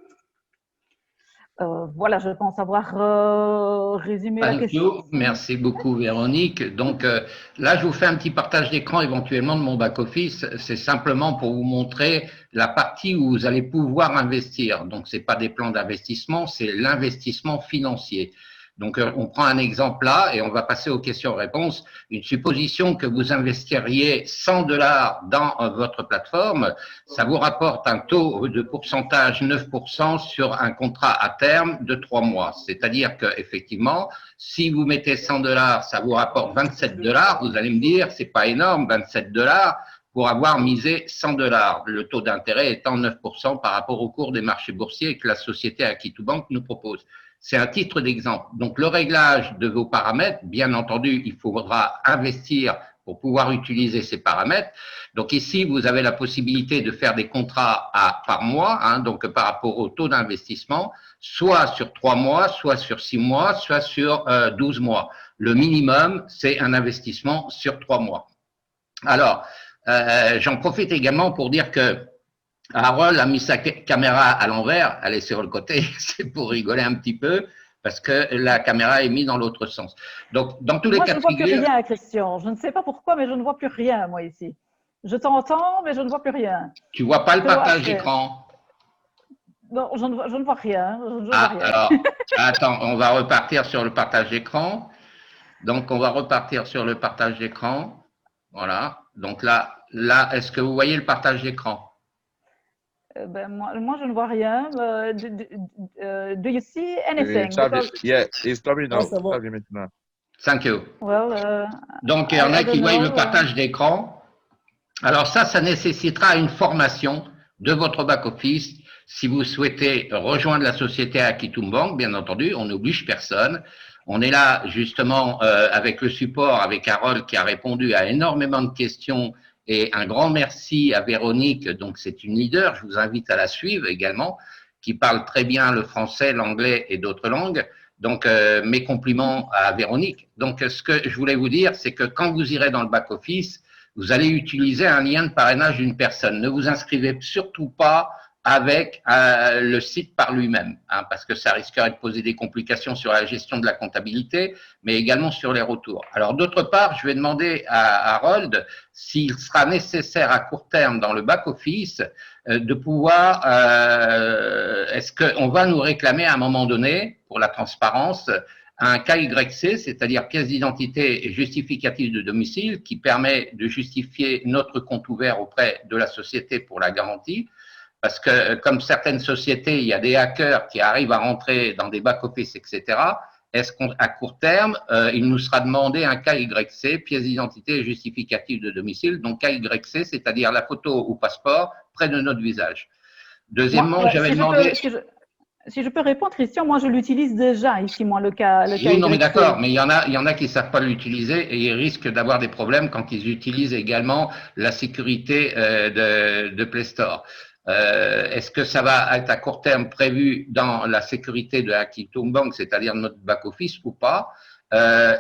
Voilà, je pense avoir résumé la question. Merci beaucoup, Véronique. Donc là, je vous fais un petit partage d'écran éventuellement de mon back-office. C'est simplement pour vous montrer la partie où vous allez pouvoir investir. Donc, ce n'est pas des plans d'investissement, c'est l'investissement financier. Donc, on prend un exemple là et on va passer aux questions-réponses. Une supposition que vous investiriez $100 dans votre plateforme, ça vous rapporte un taux de pourcentage 9% sur un contrat à terme de 3 mois. C'est-à-dire qu'effectivement, si vous mettez $100, ça vous rapporte $27. Vous allez me dire, c'est pas énorme, $27 pour avoir misé $100. Le taux d'intérêt étant 9% par rapport au cours des marchés boursiers que la société Akito Bank nous propose. C'est un titre d'exemple. Donc, le réglage de vos paramètres, bien entendu, il faudra investir pour pouvoir utiliser ces paramètres. Donc, ici, vous avez la possibilité de faire des contrats par mois, hein, donc par rapport au taux d'investissement, soit sur 3 mois, soit sur 6 mois, soit sur 12 mois. Le minimum, c'est un investissement sur 3 mois. Alors, j'en profite également pour dire que Harold a mis sa caméra à l'envers, elle est sur le côté, c'est pour rigoler un petit peu, parce que la caméra est mise dans l'autre sens. Donc, dans tous les cas de figure… Moi, je ne vois plus rien, Christian. Je ne sais pas pourquoi, mais je ne vois plus rien, moi, ici. Je t'entends, mais je ne vois plus rien. Tu ne vois pas le partage d'écran? Non, je ne vois rien. Alors, attends, on va repartir sur le partage d'écran. Donc, on va repartir sur le partage d'écran. Voilà. Donc là, est-ce que vous voyez le partage d'écran? Ben, moi, je ne vois rien. Do you see anything? Yeah, it's coming now. Thank you. Well, donc, il y en a qui voient le partage d'écran. Alors ça nécessitera une formation de votre back-office. Si vous souhaitez rejoindre la société Akito Bank, bien entendu, on n'oblige personne. On est là justement avec le support, avec Harold qui a répondu à énormément de questions Et un grand merci à Véronique, donc c'est une leader, je vous invite à la suivre également, qui parle très bien le français, l'anglais et d'autres langues. Donc, mes compliments à Véronique. Donc, ce que je voulais vous dire, c'est que quand vous irez dans le back-office, vous allez utiliser un lien de parrainage d'une personne. Ne vous inscrivez surtout pas avec le site par lui-même, hein, parce que ça risquerait de poser des complications sur la gestion de la comptabilité, mais également sur les retours. Alors, d'autre part, je vais demander à Harold s'il sera nécessaire à court terme dans le back-office de pouvoir, est-ce qu'on va nous réclamer à un moment donné, pour la transparence, un KYC, c'est-à-dire pièce d'identité et justificatif de domicile, qui permet de justifier notre compte ouvert auprès de la société pour la garantie. Parce que comme certaines sociétés, il y a des hackers qui arrivent à rentrer dans des back-office, etc. Est-ce qu'à court terme, il nous sera demandé un KYC, pièce d'identité et justificatif de domicile, donc KYC, c'est-à-dire la photo ou passeport près de notre visage. Deuxièmement, j'avais demandé… Si je peux répondre, Christian, moi je l'utilise déjà ici, moi, le cas. Oui, non, mais d'accord, mais il y en a qui ne savent pas l'utiliser et ils risquent d'avoir des problèmes quand ils utilisent également la sécurité de Play Store. Est-ce que ça va être à court terme prévu dans la sécurité de Akitum Bank, c'est-à-dire notre back-office ou pas?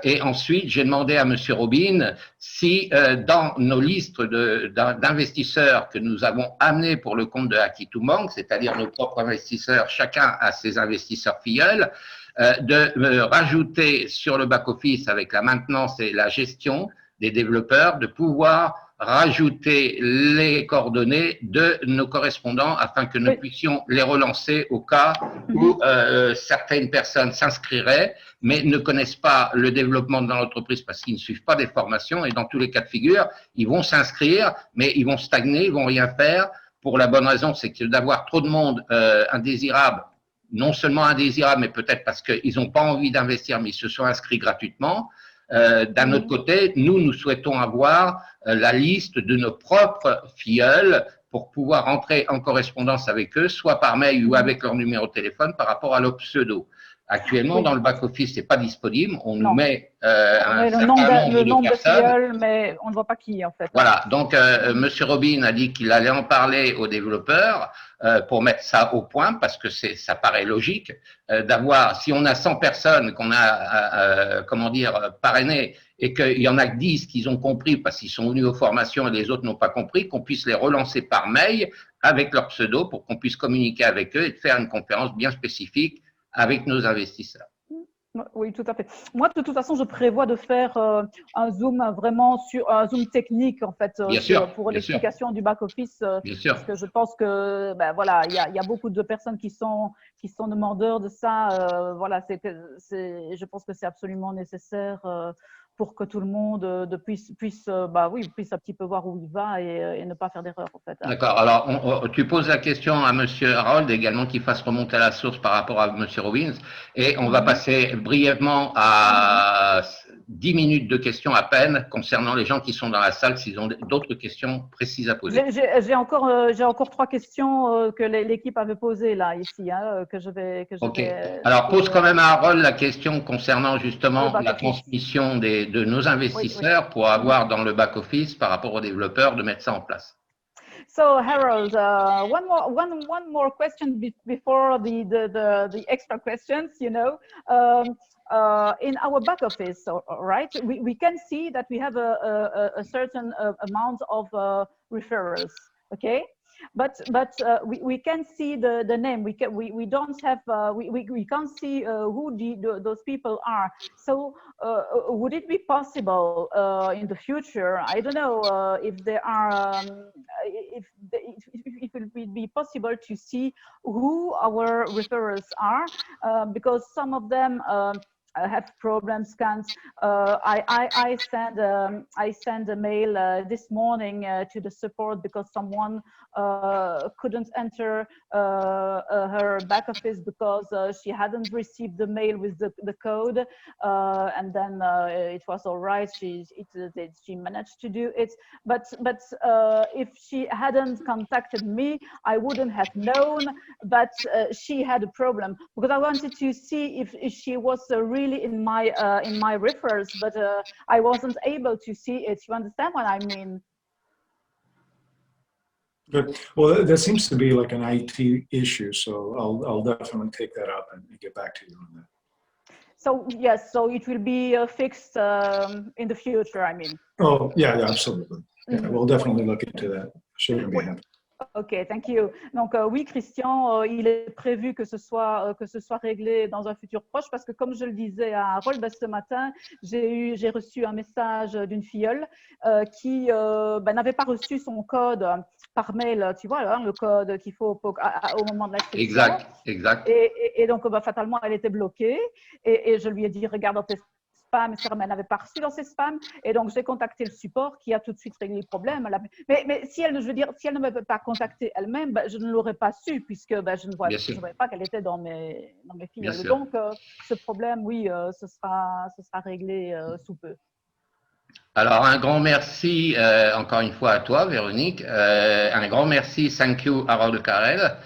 Et ensuite, j'ai demandé à Monsieur Robin si dans nos listes d'investisseurs que nous avons amenés pour le compte de Akitum Bank, c'est-à-dire nos propres investisseurs, chacun a ses investisseurs filleuls, de rajouter sur le back-office avec la maintenance et la gestion des développeurs, de pouvoir rajouter les coordonnées de nos correspondants afin que nous puissions les relancer au cas où certaines personnes s'inscriraient mais ne connaissent pas le développement dans l'entreprise parce qu'ils ne suivent pas des formations et dans tous les cas de figure, ils vont s'inscrire mais ils vont stagner, ils vont rien faire pour la bonne raison, c'est que d'avoir trop de monde indésirable, non seulement indésirable mais peut-être parce qu'ils n'ont pas envie d'investir mais ils se sont inscrits gratuitement. D'un autre côté, nous souhaitons avoir la liste de nos propres filleuls pour pouvoir entrer en correspondance avec eux, soit par mail ou avec leur numéro de téléphone par rapport à leur pseudo. Actuellement, dans le back-office, ce n'est pas disponible. On nous met le nombre de filleuls, mais on ne voit pas qui, en fait. Voilà. Donc, M. Robin a dit qu'il allait en parler aux développeurs pour mettre ça au point, parce que ça paraît logique d'avoir, si on a 100 personnes qu'on a, parrainées, et qu'il y en a que 10 qui ont compris parce qu'ils sont venus aux formations et les autres n'ont pas compris, qu'on puisse les relancer par mail avec leur pseudo pour qu'on puisse communiquer avec eux et faire une conférence bien spécifique avec nos investisseurs. Oui, tout à fait. Moi, de toute façon, je prévois de faire un zoom vraiment sur un zoom technique, en fait, pour l'explication du back-office. Parce que je pense que, ben, voilà, il y a beaucoup de personnes qui sont demandeurs de ça. Voilà, je pense que c'est absolument nécessaire pour que tout le monde puisse un petit peu voir où il va et ne pas faire d'erreur, en fait. D'accord. Alors, tu poses la question à Monsieur Harold également qu'il fasse remonter à la source par rapport à Monsieur Robbins et on va passer brièvement à 10 minutes de questions à peine concernant les gens qui sont dans la salle s'ils ont d'autres questions précises à poser. J'ai encore 3 questions que l'équipe avait posées là, ici, hein, que je vais… Alors, pose quand même à Harold la question concernant justement la transmission de nos investisseurs pour avoir dans le back-office par rapport aux développeurs de mettre ça en place. So Harold, one more question before the extra questions, you know. In our back office, right, we can see that we have a certain amount of referrals, okay? But we can see the name. We don't have we can't see who those people are. So would it be possible in the future? I don't know if there are if it would be possible to see who our referrals are, because some of them have problem scans. I sent a mail this morning to the support because someone couldn't enter her back office because she hadn't received the mail with the code, and then it was all right. She managed to do it, but if she hadn't contacted me, I wouldn't have known that she had a problem, because I wanted to see if she was really in my referrals, but I wasn't able to see it. You understand what I mean? Good. Well, that seems to be like an IT issue, so I'll definitely take that up and get back to you on that. So yes, so it will be fixed in the future, I mean. Oh, yeah, absolutely. Yeah, Mhm. we'll definitely look into that. Shouldn't be Oui. happening. OK, thank you. Donc, oui, Christian, il est prévu que ce soit réglé dans un futur proche parce que, comme je le disais à Harold, ce matin, j'ai reçu un message d'une filleule qui n'avait pas reçu son code par mail, tu vois, hein, le code qu'il faut au moment de l'inscription. Exact, exact. Et donc, fatalement, elle était bloquée. Et je lui ai dit, regarde dans tes spams, etc. Mais elle n'avait pas reçu dans ses spams. Et donc, j'ai contacté le support qui a tout de suite réglé le problème. Mais si elle, je veux dire, si elle ne m'avait pas contacté elle-même, je ne l'aurais pas su puisque je ne voyais pas qu'elle était dans mes files. Donc, ce problème, oui, ce sera réglé sous peu. Alors, un grand merci encore une fois à toi, Véronique. Un grand merci, thank you, Harold Carrel.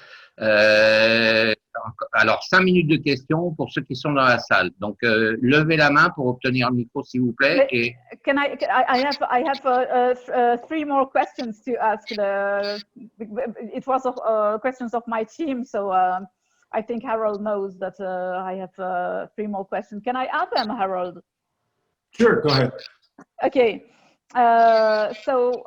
Alors, 5 minutes de questions pour ceux qui sont dans la salle. Donc, levez la main pour obtenir le micro, s'il vous plaît. Et... I have 3 more questions to ask. It was questions of my team, so I think Harold knows that I have 3 more questions. Can I add them, Harold? Sure, go ahead. Okay. So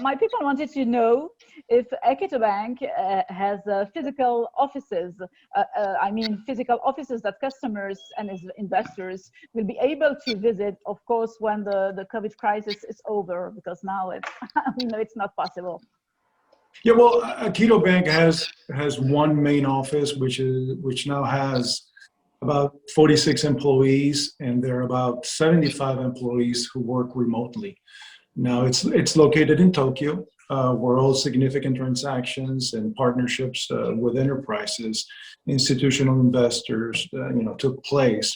my people wanted to know if Equity Bank has physical offices, I mean physical offices that customers and investors will be able to visit, of course, when the COVID crisis is over, because now we know it's not possible. Yeah, well, Aikido Bank has one main office, which now has about 46 employees, and there are about 75 employees who work remotely. Now it's located in Tokyo, where all significant transactions and partnerships with enterprises, institutional investors, took place,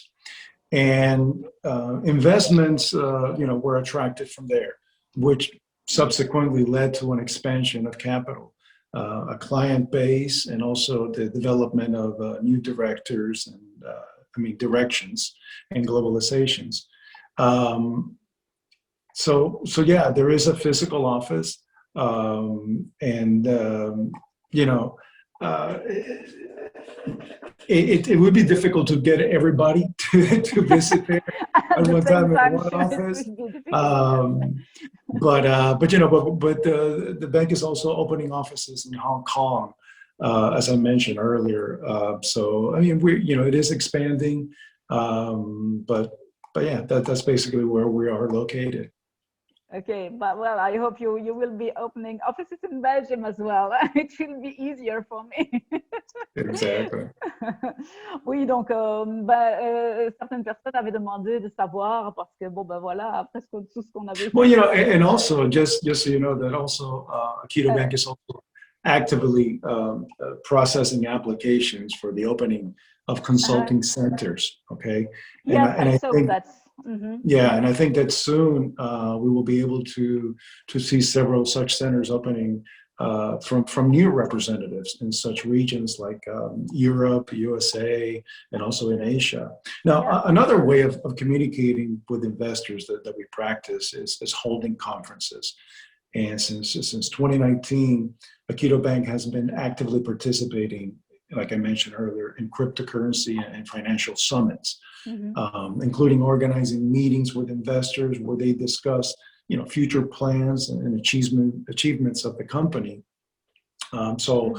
and investments, were attracted from there, which subsequently led to an expansion of capital, a client base, and also the development of new directors and directions and globalizations. So yeah, there is a physical office, it would be difficult to get everybody to visit there at one time in one office. But the bank is also opening offices in Hong Kong, as I mentioned earlier. So I mean, it is expanding, but yeah, that's basically where we are located. Okay, but well, I hope you will be opening offices in Belgium as well. It will be easier for me. Exactly. Oui, donc certaines personnes avaient demandé de savoir parce que voilà, presque tout ce qu'on avait. Well, and also just so you know that also Aikido Bank is also actively processing applications for the opening of consulting centers. Okay. Yes, and I think that's. Mm-hmm. Yeah, and I think that soon we will be able to see several such centers opening from new representatives in such regions like Europe, USA, and also in Asia. Now, another way of communicating with investors that we practice is holding conferences. And since 2019, Aikido Bank has been actively participating, like I mentioned earlier, in cryptocurrency and financial summits, including organizing meetings with investors where they discuss, future plans and achievements of the company. So,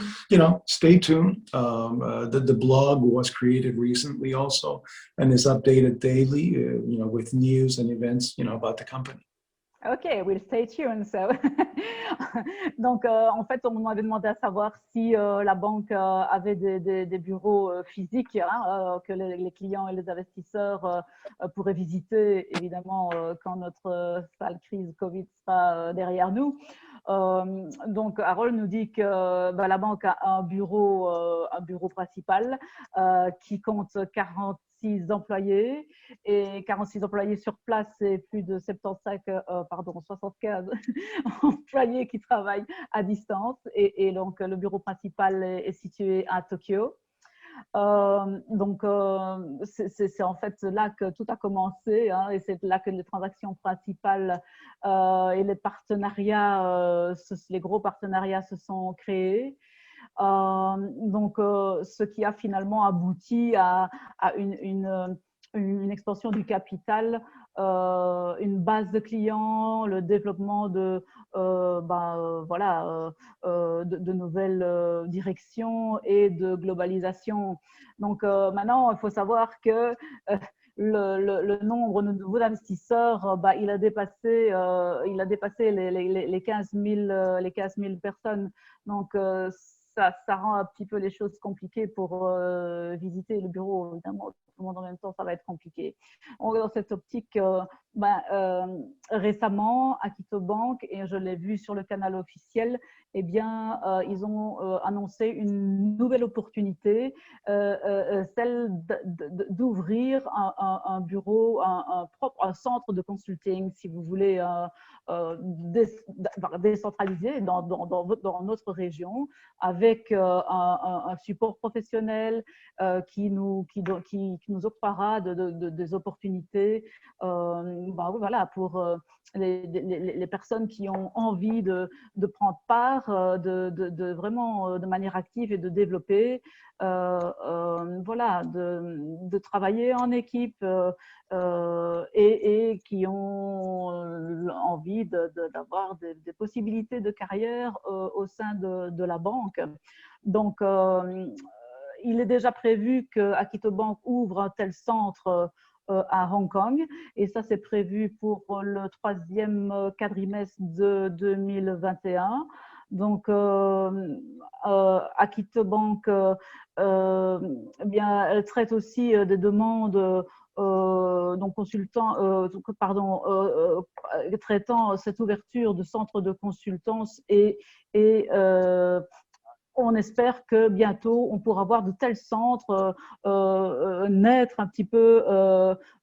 stay tuned. The blog was created recently also and is updated daily, with news and events, about the company. Ok, we'll stay tuned. So. Donc, en fait, on m'avait demandé à savoir si la banque avait des bureaux physiques que les clients et les investisseurs pourraient visiter, évidemment, quand notre sale crise Covid sera derrière nous. Donc, Harold nous dit que la banque a un bureau principal qui compte 46 employés et 46 employés sur place et plus de 75 employés qui travaillent à distance et donc le bureau principal est situé à Tokyo. Donc, c'est en fait là que tout a commencé, hein, et c'est là que les transactions principales et les partenariats, les gros partenariats se sont créés. Donc, ce qui a finalement abouti à une expansion du capital, une base de clients, le développement de, de nouvelles directions et de globalisation. Donc maintenant, il faut savoir que le nombre de nouveaux investisseurs, il a dépassé les 15 000 personnes. Donc, ça rend un petit peu les choses compliquées pour visiter le bureau. Évidemment, tout le monde en même temps, ça va être compliqué. Dans cette optique, récemment, Akito Bank, et je l'ai vu sur le canal officiel, eh bien, ils ont annoncé une nouvelle opportunité, celle d'ouvrir un bureau, un centre de consulting, si vous voulez, décentralisé dans notre région, avec un support professionnel qui nous octroiera des opportunités voilà, pour les personnes qui ont envie de prendre part vraiment de manière active et de développer, voilà, de travailler en équipe et qui ont envie d'avoir des possibilités de carrière au sein de la banque. Donc, il est déjà prévu que Akito Bank ouvre un tel centre à Hong Kong, et ça c'est prévu pour le 3e quadrimestre de 2021. Donc, Akito Bank bien, elle traite aussi des demandes donc traitant cette ouverture de centres de consultance et on espère que bientôt, on pourra voir de tels centres naître un petit peu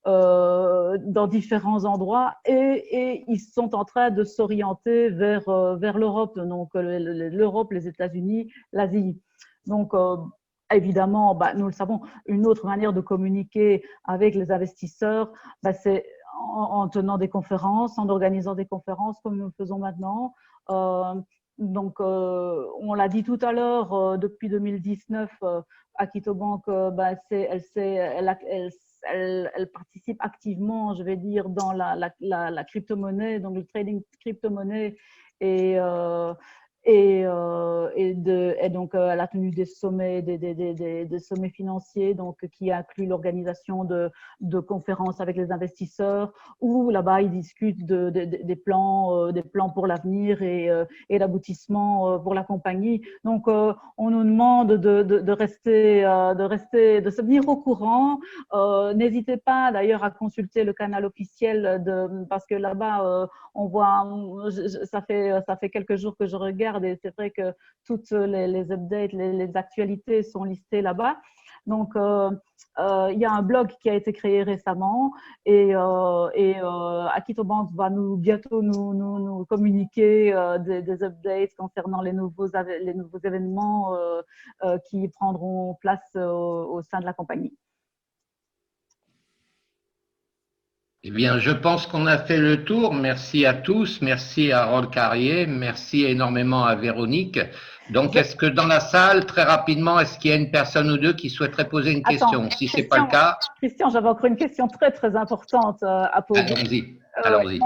dans différents endroits, et ils sont en train de s'orienter vers l'Europe, donc l'Europe, les États-Unis, l'Asie. Donc, évidemment, nous le savons, une autre manière de communiquer avec les investisseurs, c'est en tenant des conférences, en organisant des conférences comme nous le faisons maintenant. Donc, on l'a dit tout à l'heure, depuis 2019, Akito Bank, elle participe activement, je vais dire, dans la crypto-monnaie, donc le trading crypto-monnaie, et donc elle a tenu des sommets, des sommets financiers, donc qui incluent l'organisation de conférences avec les investisseurs, où là-bas ils discutent des plans pour l'avenir et l'aboutissement pour la compagnie. Donc on nous demande de rester, de se tenir au courant. N'hésitez pas d'ailleurs à consulter le canal officiel parce que là-bas on voit, ça fait quelques jours que je regarde, et c'est vrai que toutes les updates, les actualités sont listées là-bas. Donc, il y a un blog qui a été créé récemment, et Akito Bank va bientôt nous communiquer des updates concernant les nouveaux événements qui prendront place au sein de la compagnie. Eh bien, je pense qu'on a fait le tour. Merci à tous. Merci à Harold Carrier. Merci énormément à Véronique. Donc, est-ce que dans la salle, très rapidement, est-ce qu'il y a une personne ou deux qui souhaiterait poser une question? Si ce n'est pas le cas… Christian, j'avais encore une question très, très importante à poser. Allons-y. Allons-y.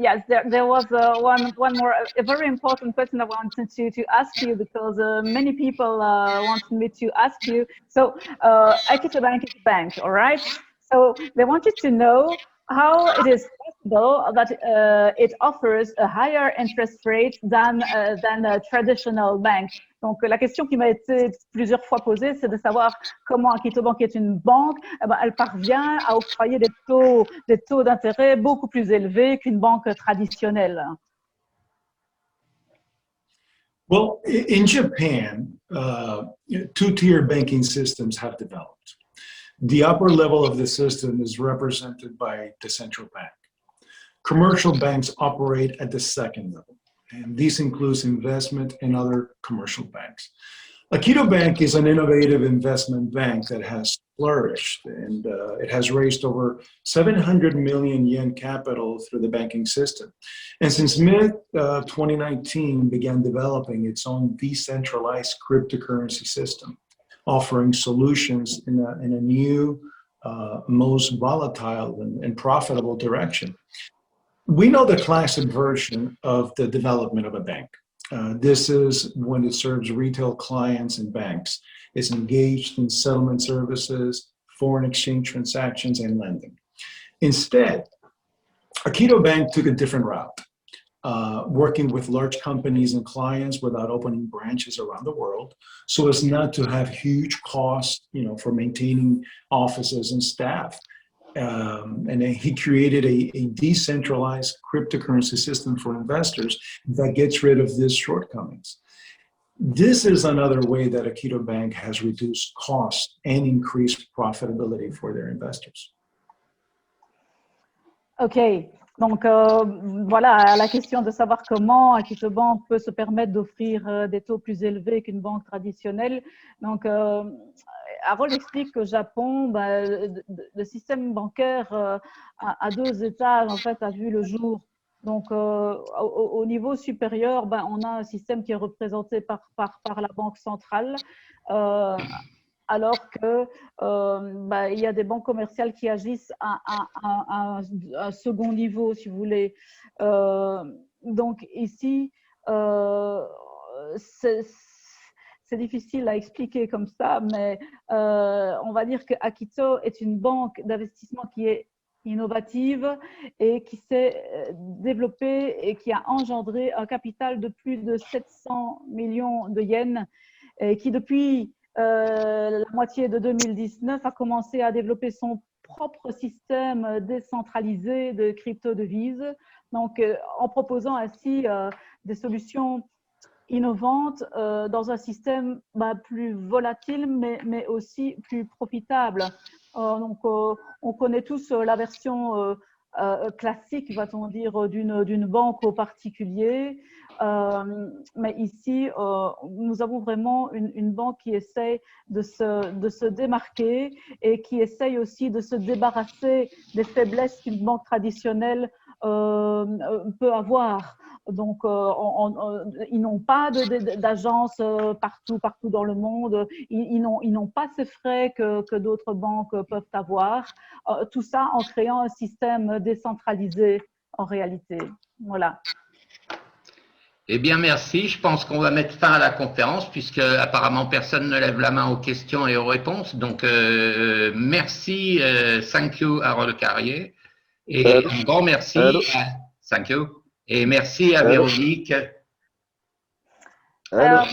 Yes, there was one more a very important question I wanted to ask you, because many people wanted me to ask you. So, Akito Bank is a bank, all right? So they wanted to know how it is possible that it offers a higher interest rate than a traditional bank. Donc, la question qui m'a été plusieurs fois posée, c'est de savoir comment Akito Bank, qui est une banque, elle parvient à octroyer des taux d'intérêt beaucoup plus élevés qu'une banque traditionnelle. Well, in Japan, two-tier banking systems have developed. The upper level of the system is represented by the central bank. Commercial banks operate at the second level, and this includes investment and other commercial banks. Akito Bank is an innovative investment bank that has flourished, and it has raised over 700 million yen capital through the banking system. And since mid 2019, began developing its own decentralized cryptocurrency system, offering solutions in a new, most volatile and profitable direction. We know the classic version of the development of a bank. This is when it serves retail clients and banks. It's engaged in settlement services, foreign exchange transactions, and lending. Instead, Akito Bank took a different route, working with large companies and clients without opening branches around the world, so as not to have huge costs, for maintaining offices and staff. And then he created a decentralized cryptocurrency system for investors that gets rid of these shortcomings. This is another way that Akito Bank has reduced costs and increased profitability for their investors. OK. Donc, voilà, à la question de savoir comment Akito Bank peut se permettre d'offrir des taux plus élevés qu'une banque traditionnelle. Donc, Harold explique qu'au Japon, le système bancaire à 2 étages, en fait, a vu le jour. Donc, au niveau supérieur, on a un système qui est représenté par la banque centrale, alors que il y a des banques commerciales qui agissent à un second niveau, si vous voulez. Donc, ici, c'est difficile à expliquer comme ça, mais on va dire que Akito est une banque d'investissement qui est innovative et qui s'est développée et qui a engendré un capital de plus de 700 millions de yens et qui, depuis la moitié de 2019, a commencé à développer son propre système décentralisé de crypto-devises, donc en proposant ainsi des solutions innovantes dans un système plus volatile, mais aussi plus profitable. Donc, on connaît tous la version classique, va-t-on dire, d'une banque au particulier. Mais ici, nous avons vraiment une banque qui essaye de se démarquer et qui essaye aussi de se débarrasser des faiblesses qu'une banque traditionnelle peut avoir. Donc, ils n'ont pas d'agence partout dans le monde. Ils n'ont pas ces frais que d'autres banques peuvent avoir. Tout ça en créant un système décentralisé en réalité. Voilà. Eh bien, merci. Je pense qu'on va mettre fin à la conférence puisque apparemment personne ne lève la main aux questions et aux réponses. Donc, merci, thank you Harold Carrier. Et un grand merci. Thank you. Et merci à Véronique. Alors,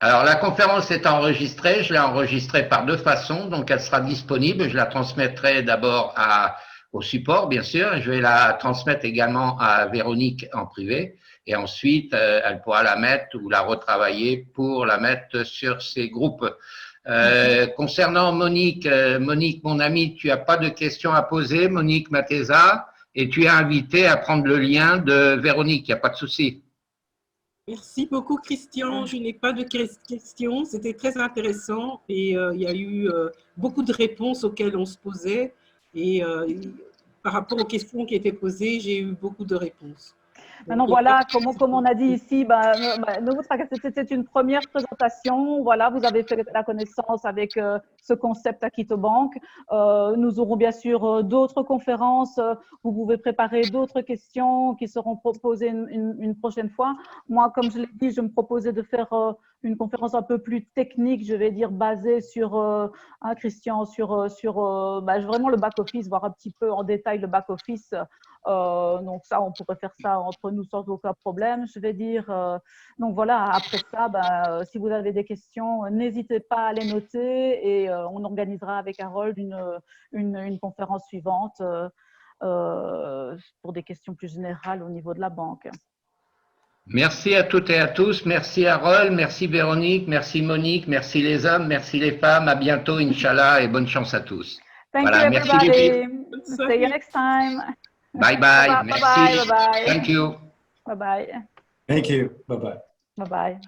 la conférence est enregistrée. Je l'ai enregistrée par 2 façons. Donc, elle sera disponible. Je la transmettrai d'abord au support, bien sûr. Je vais la transmettre également à Véronique en privé. Et ensuite, elle pourra la mettre ou la retravailler pour la mettre sur ses groupes. Concernant Monique, mon amie, tu n'as pas de questions à poser, Monique Mateza, et tu es invitée à prendre le lien de Véronique, il n'y a pas de souci. Merci beaucoup, Christian. Je n'ai pas de questions. C'était très intéressant et il y a eu beaucoup de réponses auxquelles on se posait. Et par rapport aux questions qui étaient posées, j'ai eu beaucoup de réponses. Maintenant, voilà, comme on a dit ici, c'était une première présentation. Voilà, vous avez fait la connaissance avec ce concept Akito Bank. Nous aurons bien sûr d'autres conférences. Vous pouvez préparer d'autres questions qui seront proposées une prochaine fois. Moi, comme je l'ai dit, je me proposais de faire une conférence un peu plus technique, je vais dire, basée sur, Christian, sur vraiment le back-office, voir un petit peu en détail le back-office. Donc ça, on pourrait faire ça entre nous sans aucun problème, je vais dire. Donc voilà, après ça, si vous avez des questions, n'hésitez pas à les noter et on organisera avec Harold une conférence suivante pour des questions plus générales au niveau de la banque. Merci à toutes et à tous. Merci Harold, merci Véronique, merci Monique, merci les hommes, merci les femmes. À bientôt, Inch'Allah, et bonne chance à tous. Thank you, everybody. See you next time. Bye bye. Merci. Bye bye. Thank you. Bye bye. Thank you. Bye-bye. Bye bye.